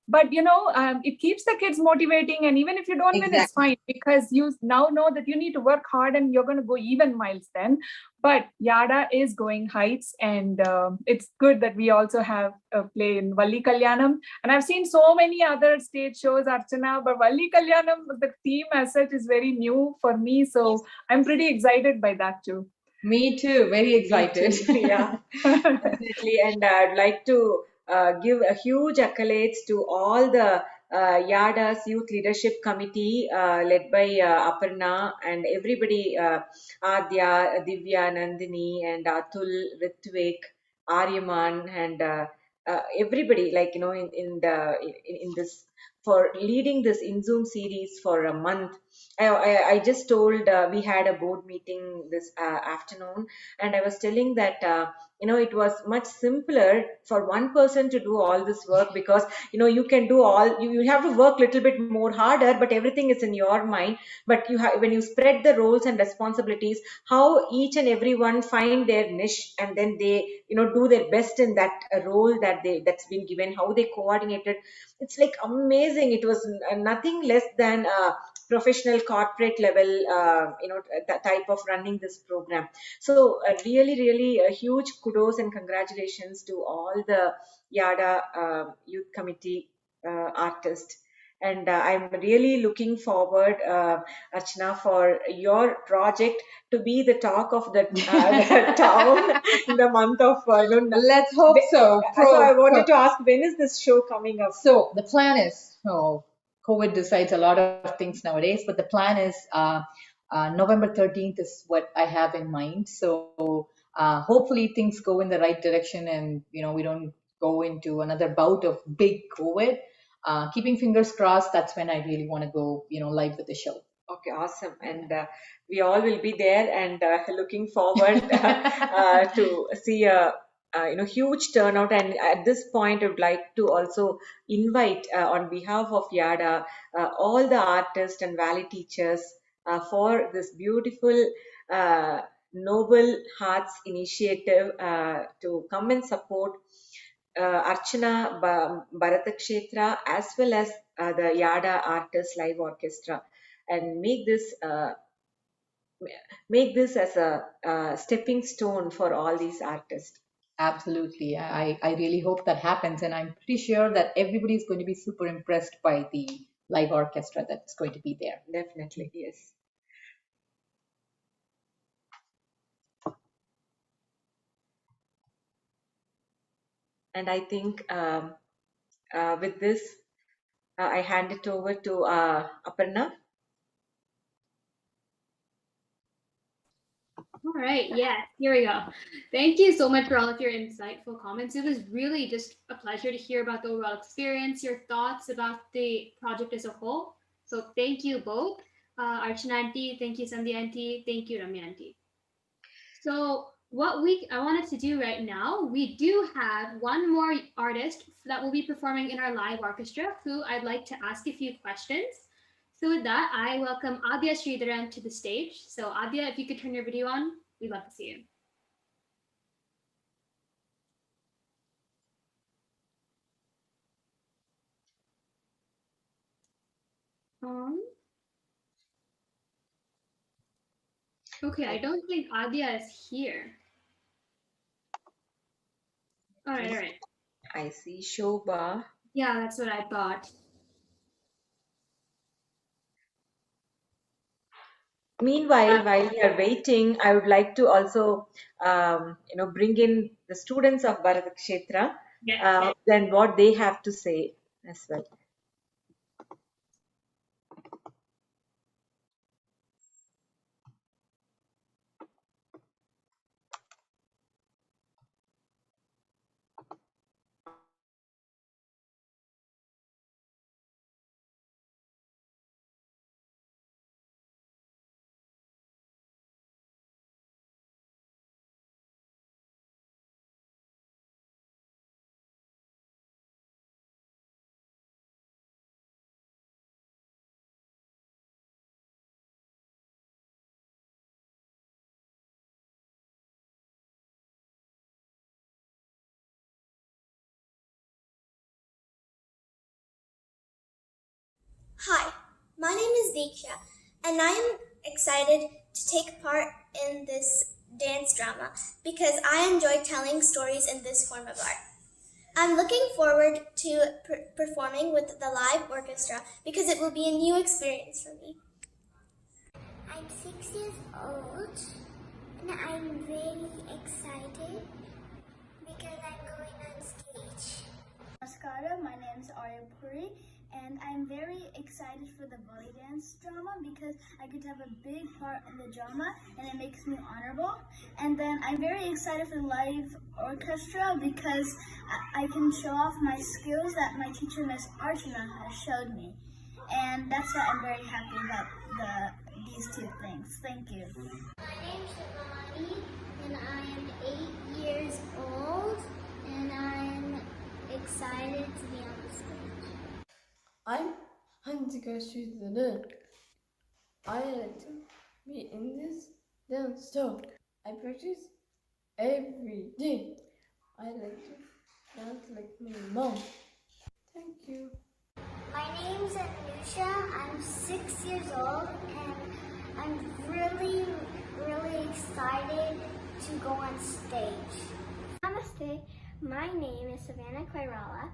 [SPEAKER 9] But it keeps the kids motivating, and even if you don't win, it's fine, because you now know that you need to work hard and you're going to go even miles then. But Yada is going heights, and it's good that we also have a play in Valli Kalyanam. And I've seen so many other stage shows, Archana, but Valli Kalyanam, the theme as such, is very new for me, so I'm pretty excited by that too.
[SPEAKER 2] Me too, very excited.
[SPEAKER 3] Yeah, definitely. And I'd like to give a huge accolades to all the Yada's Youth Leadership Committee, led by Aparna and everybody, Adya, Divya, Nandini, and Atul, Ritvik, Aryaman, and everybody, like, in this, for leading this in Zoom series for a month. I just told, we had a board meeting this afternoon, and I was telling that it was much simpler for one person to do all this work, because you can do all, you have to work a little bit more harder, but everything is in your mind. But when you spread the roles and responsibilities, how each and everyone find their niche, and then they do their best in that role that's been given, how they coordinated, it's like amazing. It was nothing less than professional corporate level, that type of running this program. So really, really a huge kudos and congratulations to all the Yada Youth Committee artists. And I'm really looking forward, Archana, for your project to be the talk of the town in the month of.
[SPEAKER 2] Let's hope so.
[SPEAKER 3] So I wanted to ask, when is this show coming up?
[SPEAKER 2] So the plan is, COVID decides a lot of things nowadays, but the plan is November 13th is what I have in mind. So hopefully things go in the right direction, and we don't go into another bout of big COVID. Keeping fingers crossed, that's when I really want to go, live with the show.
[SPEAKER 3] Okay, awesome. And we all will be there, and looking forward to see a huge turnout. And at this point, I would like to also invite, on behalf of Yada, all the artists and valley teachers for this beautiful Noble Hearts initiative to come and support Archana Bharatakshetra, as well as the Yada Artists Live Orchestra, and make this as a stepping stone for all these artists.
[SPEAKER 2] Absolutely. I really hope that happens. And I'm pretty sure that everybody is going to be super impressed by the live orchestra that's going to be there.
[SPEAKER 3] Definitely, yes. And I think with this, I hand it over to Aparna.
[SPEAKER 1] All right, yes, here we go. Thank you so much for all of your insightful comments. It was really just a pleasure to hear about the overall experience, your thoughts about the project as a whole. So thank you both, Archana Auntie, thank you Sandhya Auntie, thank you Ramya Auntie. So what I wanted to do right now, we do have one more artist that will be performing in our live orchestra, who I'd like to ask a few questions. So with that, I welcome Adya Sridharan to the stage. So Adya, if you could turn your video on, we'd love to see you. Okay, I don't think Adya is here. All right.
[SPEAKER 3] I see Shobha.
[SPEAKER 1] Yeah, that's what I thought.
[SPEAKER 3] Meanwhile, while we are waiting, I would like to also, bring in the students of Bharatakshetra,
[SPEAKER 1] Yes.
[SPEAKER 3] then what they have to say as well.
[SPEAKER 10] Hi, my name is Diksha, and I am excited to take part in this dance drama because I enjoy telling stories in this form of art. I'm looking forward to performing with the live orchestra because it will be a new experience for me. I'm 6 years old, and I'm very excited because I'm going on stage.
[SPEAKER 11] Namaskara, my name is Arya Puri,
[SPEAKER 10] And I'm very excited for the belly dance drama because I get to have a big part in the drama and it makes me honorable. And then I'm very excited for the live orchestra because I can show off my skills that my teacher, Miss Archana, has showed me. And that's why I'm very happy about these two things. Thank you. My name's Shivani and I am 8 years old and I'm excited to be on the stage.
[SPEAKER 11] I'm Hantika Sridhar. I like to be in this dance show. I practice every day. I like to dance like my mom. Thank you.
[SPEAKER 10] My name's Anusha. I'm 6 years old and I'm really, really excited to go on stage. Namaste. My name is Savannah Koirala.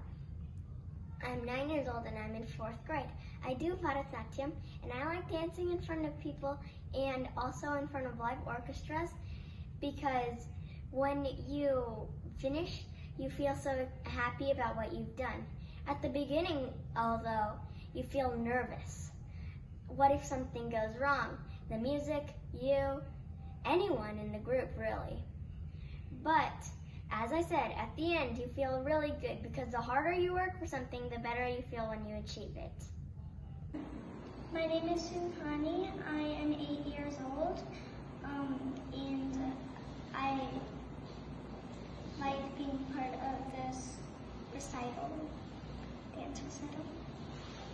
[SPEAKER 10] I'm 9 years old and I'm in 4th grade. I do Bharatanatyam and I like dancing in front of people and also in front of live orchestras because when you finish, you feel so happy about what you've done. At the beginning, although, you feel nervous. What if something goes wrong? The music, you, anyone in the group really. But as I said, at the end, you feel really good because the harder you work for something, the better you feel when you achieve it. My name is Sunhani. I am 8 years old, and I like being part of this recital, dance recital.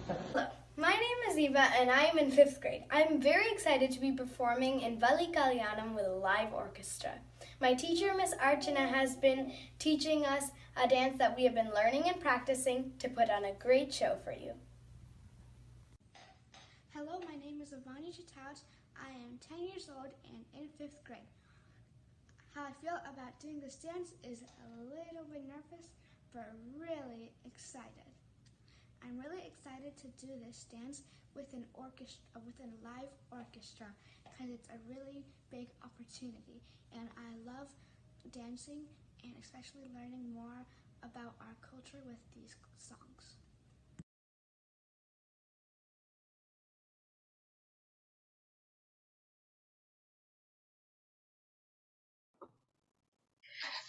[SPEAKER 12] Hello, my name is Eva and I am in 5th grade. I'm very excited to be performing in Valli Kalyanam with a live orchestra. My teacher, Miss Archana, has been teaching us a dance that we have been learning and practicing to put on a great show for you.
[SPEAKER 13] Hello, my name is Avani Chitaut. I am 10 years old and in 5th grade. How I feel about doing this dance is a little bit nervous, but really excited. I'm really excited to do this dance with a live orchestra because it's a really big opportunity and I love dancing and especially learning more about our culture with these songs.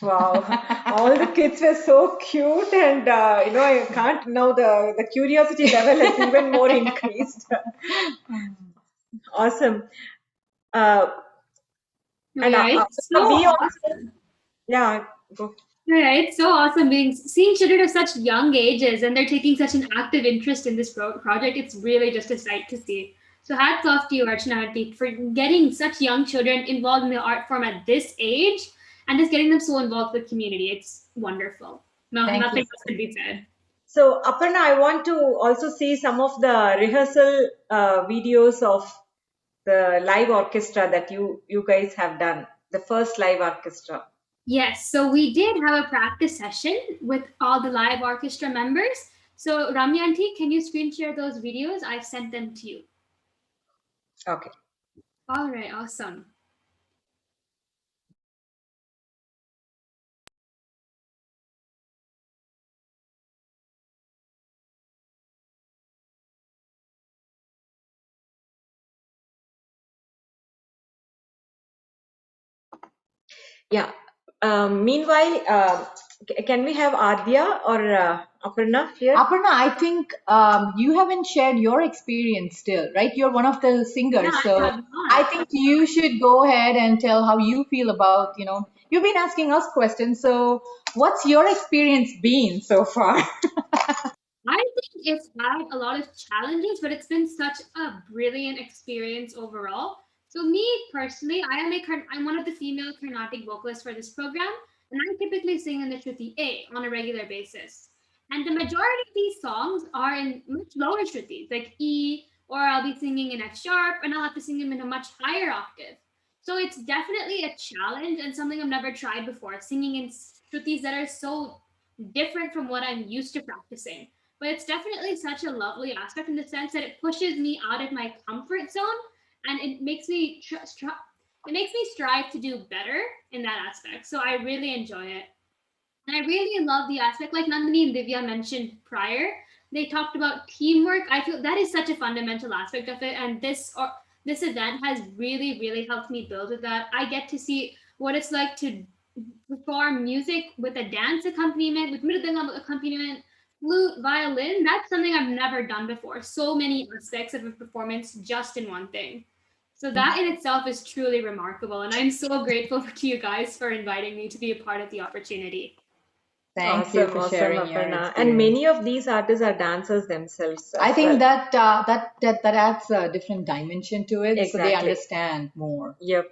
[SPEAKER 3] Wow, all the kids were so cute, and I can't now. The curiosity level has even more increased. Awesome. And
[SPEAKER 1] Yeah, it's so
[SPEAKER 3] we also,
[SPEAKER 1] awesome.
[SPEAKER 3] yeah, go.
[SPEAKER 1] Yeah, it's so awesome seeing children of such young ages and they're taking such an active interest in this project. It's really just a sight to see. So hats off to you, Archana Aunty, for getting such young children involved in the art form at this age and just getting them so involved with the community. It's wonderful. No,
[SPEAKER 2] Thank
[SPEAKER 1] nothing
[SPEAKER 2] you.
[SPEAKER 1] else could be said.
[SPEAKER 3] So, Aparna, I want to also see some of the rehearsal videos of the live orchestra that you guys have done, the first live orchestra.
[SPEAKER 1] Yes, so we did have a practice session with all the live orchestra members. So Ramya Aunty, can you screen share those videos? I've sent them to you.
[SPEAKER 3] Okay.
[SPEAKER 1] All right, awesome.
[SPEAKER 3] Yeah. Meanwhile, can we have Adya or Aparna here?
[SPEAKER 2] Aparna, I think you haven't shared your experience still, right? You're one of the singers,
[SPEAKER 1] Yeah,
[SPEAKER 2] so I think you should go ahead and tell how you feel about, you've been asking us questions, so what's your experience been so far?
[SPEAKER 1] I think it's had a lot of challenges, but it's been such a brilliant experience overall. So me personally, I'm one of the female Carnatic vocalists for this program, and I typically sing in the Shruti A on a regular basis. And the majority of these songs are in much lower Shrutis, like E, or I'll be singing in F sharp, and I'll have to sing them in a much higher octave. So it's definitely a challenge and something I've never tried before, singing in Shrutis that are so different from what I'm used to practicing. But it's definitely such a lovely aspect in the sense that it pushes me out of my comfort zone and it makes me strive to do better in that aspect. So I really enjoy it. And I really love the aspect, like Nandini and Divya mentioned prior, they talked about teamwork. I feel that is such a fundamental aspect of it, and this event has really helped me build with that. I get to see what it's like to perform music with a dance accompaniment, with mridangam accompaniment, flute, violin. That's something I've never done before. So many aspects of a performance just in one thing. So that in itself is truly remarkable, and I'm so grateful to you guys for inviting me to be a part of the opportunity.
[SPEAKER 2] Thank you for
[SPEAKER 3] Awesome,
[SPEAKER 2] sharing your
[SPEAKER 3] Aparna.
[SPEAKER 2] experience.
[SPEAKER 3] And many of these artists are dancers themselves
[SPEAKER 2] I
[SPEAKER 3] as
[SPEAKER 2] think
[SPEAKER 3] well.
[SPEAKER 2] that adds a different dimension to it, so they
[SPEAKER 3] Exactly.
[SPEAKER 2] understand more.
[SPEAKER 3] Yep.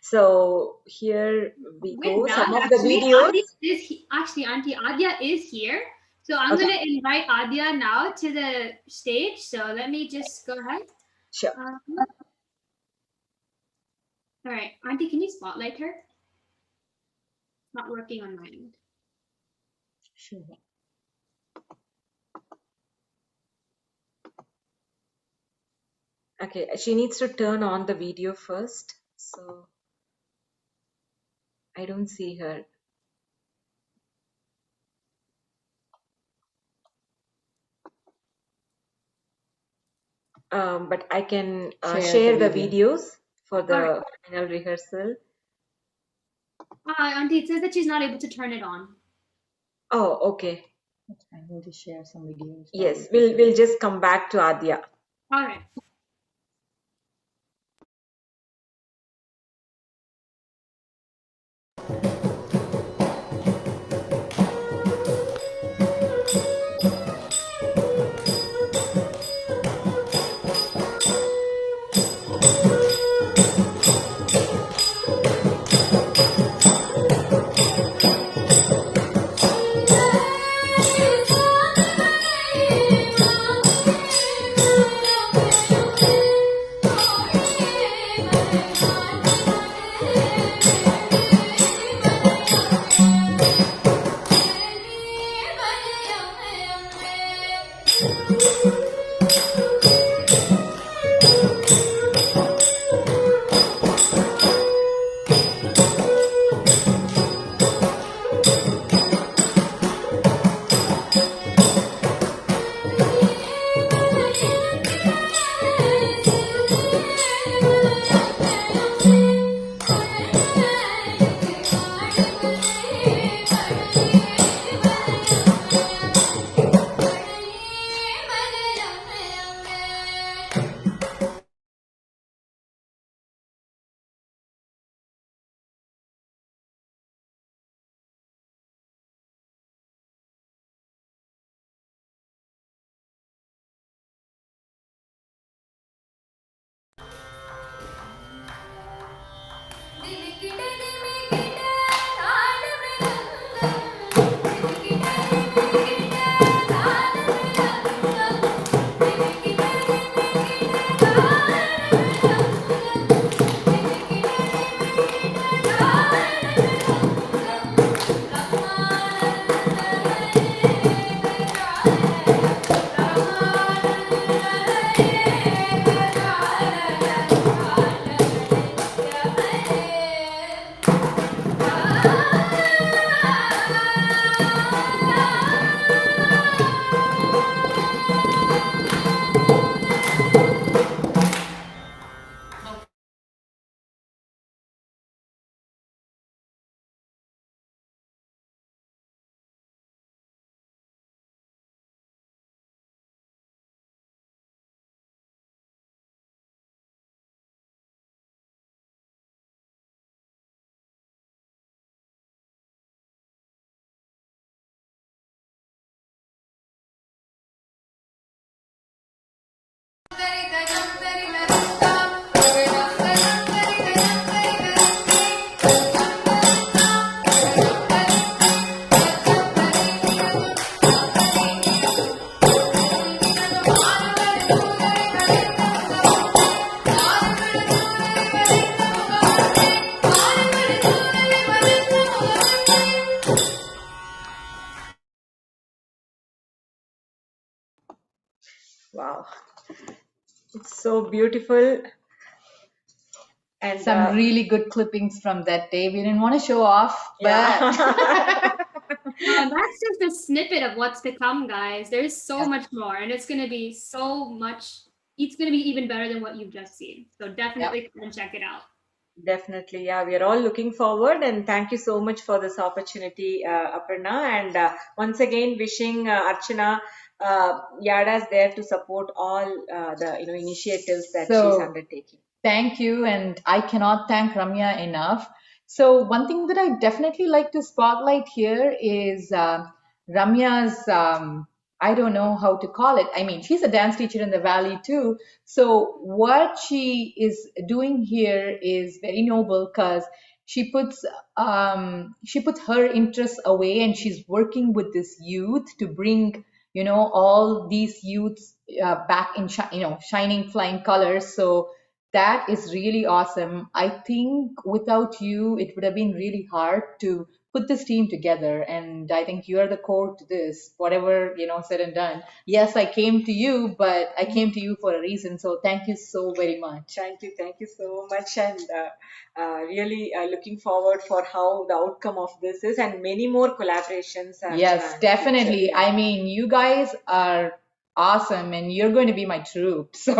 [SPEAKER 3] So here we
[SPEAKER 1] With
[SPEAKER 3] go.
[SPEAKER 1] that,
[SPEAKER 3] Some of the
[SPEAKER 1] actually,
[SPEAKER 3] videos.
[SPEAKER 1] Auntie Adya is here. So I'm
[SPEAKER 3] Okay,
[SPEAKER 1] gonna invite Adya now to the stage. So let me just go ahead.
[SPEAKER 3] sure.
[SPEAKER 1] All right, Auntie, can you spotlight her? It's not working on my end.
[SPEAKER 2] Sure.
[SPEAKER 3] Okay, she needs to turn on the video first. So I don't see her. But I can share the videos for the final rehearsal.
[SPEAKER 1] Auntie, it says that she's not able to turn it on.
[SPEAKER 3] Oh, okay.
[SPEAKER 2] I'm going to share some videos.
[SPEAKER 3] Yes, we'll just come back to Adya.
[SPEAKER 1] All right.
[SPEAKER 3] Wow, it's so beautiful. And
[SPEAKER 2] some really good clippings from that day. We didn't want to show off, but
[SPEAKER 1] That's just a snippet of what's to come, guys. There's so much more, and it's going to be so much. It's going to be even better than what you've just seen. So definitely come and check it out.
[SPEAKER 3] Definitely, yeah. We are all looking forward, and thank you so much for this opportunity, Aparna. And once again, wishing Archana, Yada is there to support all the initiatives that she's
[SPEAKER 2] So
[SPEAKER 3] undertaking.
[SPEAKER 2] thank you, and I cannot thank Ramya enough. So one thing that I definitely like to spotlight here is Ramya's, I don't know how to call it. I mean, she's a dance teacher in the Valley too. So what she is doing here is very noble because she puts her interests away and she's working with this youth to bring all these youths back in shining flying colors. So that is really awesome. I think without you, it would have been really hard to put this team together. And I think you are the core to this, whatever, said and done. Yes, I came to you, but I came to you for a reason. So thank you so very much.
[SPEAKER 3] Thank you so much, and really looking forward for how the outcome of this is, and many more collaborations.
[SPEAKER 2] Yes, definitely. I mean, you guys are awesome and you're going to be my troop. So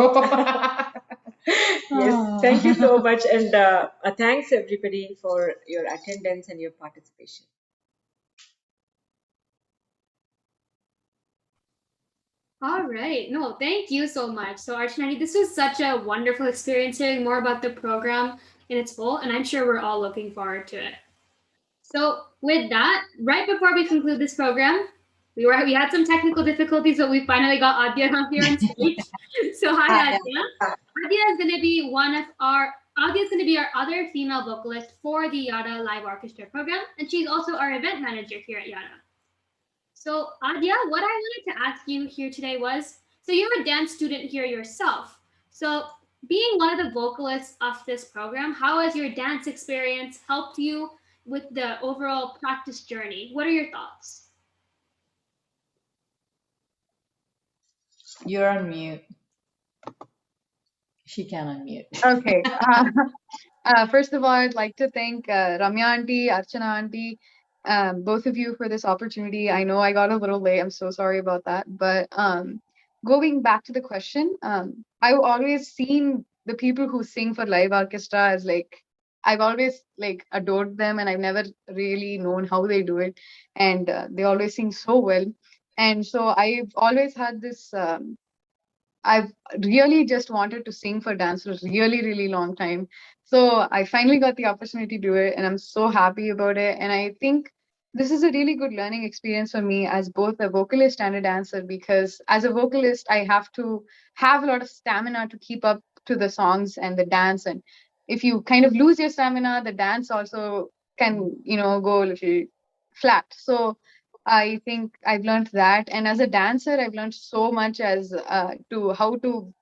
[SPEAKER 3] Yes, thank you so much, and thanks everybody for your attendance and your participation.
[SPEAKER 1] All right. No, thank you so much. So, Archana, this was such a wonderful experience hearing more about the program in its whole, and I'm sure we're all looking forward to it. So, with that, right before we conclude this program, we had some technical difficulties, but we finally got Adya here on stage. So, hi, Adya. Adya is going to be Adya is going to be our other female vocalist for the Yada Live Orchestra program, and she's also our event manager here at Yada. So, Adya, what I wanted to ask you here today was, so you're a dance student here yourself. So, being one of the vocalists of this program, how has your dance experience helped you with the overall practice journey? What are your thoughts?
[SPEAKER 2] you're on mute. She can unmute.
[SPEAKER 14] Okay. First of all, I'd like to thank Ramya auntie, Archana auntie, both of you for this opportunity. I know I got a little late. I'm so sorry about that. But going back to the question, I've always seen the people who sing for live orchestra as I've always adored them, and I've never really known how they do it. And they always sing so well. And so I've always had this I've really just wanted to sing for dance for a really, really long time. So I finally got the opportunity to do it, and I'm so happy about it. And I think this is a really good learning experience for me as both a vocalist and a dancer, because as a vocalist, I have to have a lot of stamina to keep up to the songs and the dance. And if you kind of lose your stamina, the dance also can, go a little flat. So I think I've learned that. And as a dancer, I've learned so much as to how to,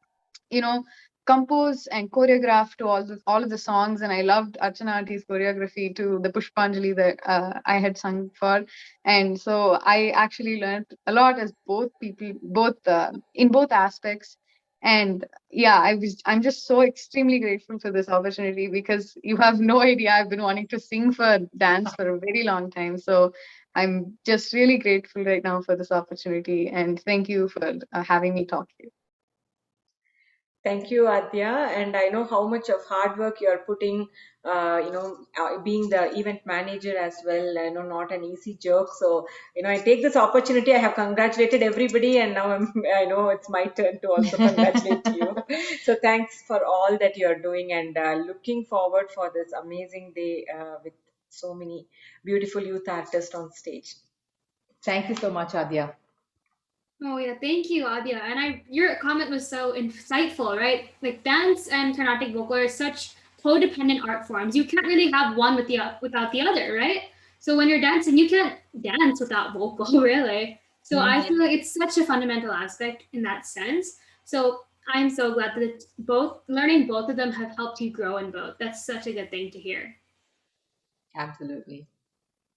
[SPEAKER 14] you know, compose and choreograph to all of the songs. And I loved Archana Auntie's choreography to the Pushpanjali that I had sung for. And so I actually learned a lot as both people, both in both aspects. And yeah, I'm just so extremely grateful for this opportunity, because you have no idea, I've been wanting to sing for dance for a very long time. So I'm just really grateful right now for this opportunity, and thank you for having me talk to you.
[SPEAKER 3] Thank you, Adya. And I know how much of hard work you are putting, being the event manager as well. I know not an easy job. So, I take this opportunity. I have congratulated everybody, and now I know it's my turn to also congratulate you. So, thanks for all that you are doing, and looking forward for this amazing day with so many beautiful youth artists on stage.
[SPEAKER 2] Thank you so much, Adya.
[SPEAKER 1] Oh yeah, thank you, Adya. And your comment was so insightful, right? Like dance and Carnatic vocal are such codependent art forms. You can't really have one without the other, right? So when you're dancing, you can't dance without vocal, really. So I feel like it's such a fundamental aspect in that sense. So I'm so glad that learning both of them have helped you grow in both. That's such a good thing to hear.
[SPEAKER 2] Absolutely.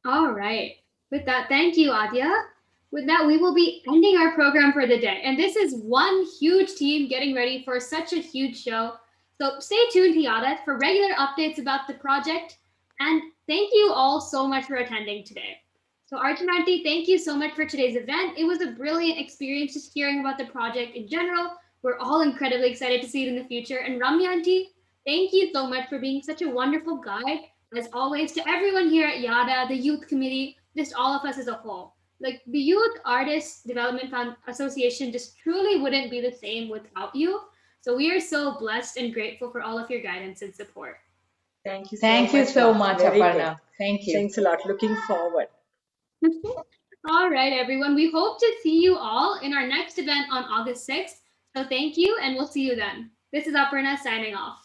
[SPEAKER 1] All right. With that, thank you, Adya. With that, we will be ending our program for the day. And this is one huge team getting ready for such a huge show. So stay tuned to Yada for regular updates about the project. And thank you all so much for attending today. So So Archana Auntie, thank you so much for today's event. It was a brilliant experience just hearing about the project in general. We're all incredibly excited to see it in the future. And Ramya Auntie, thank you so much for being such a wonderful guide. As always, to everyone here at YADA, the youth committee, just all of us as a whole. Like the Youth Artists Development Association just truly wouldn't be the same without you. So we are so blessed and grateful for all of your guidance and support.
[SPEAKER 3] Thank you so
[SPEAKER 2] Thank
[SPEAKER 3] much.
[SPEAKER 2] you so
[SPEAKER 3] Lata.
[SPEAKER 2] much,
[SPEAKER 3] Very good.
[SPEAKER 2] Aparna. Thank you.
[SPEAKER 3] Thanks a lot. Looking forward.
[SPEAKER 1] All right, everyone. We hope to see you all in our next event on August 6th. So thank you, and we'll see you then. This is Aparna signing off.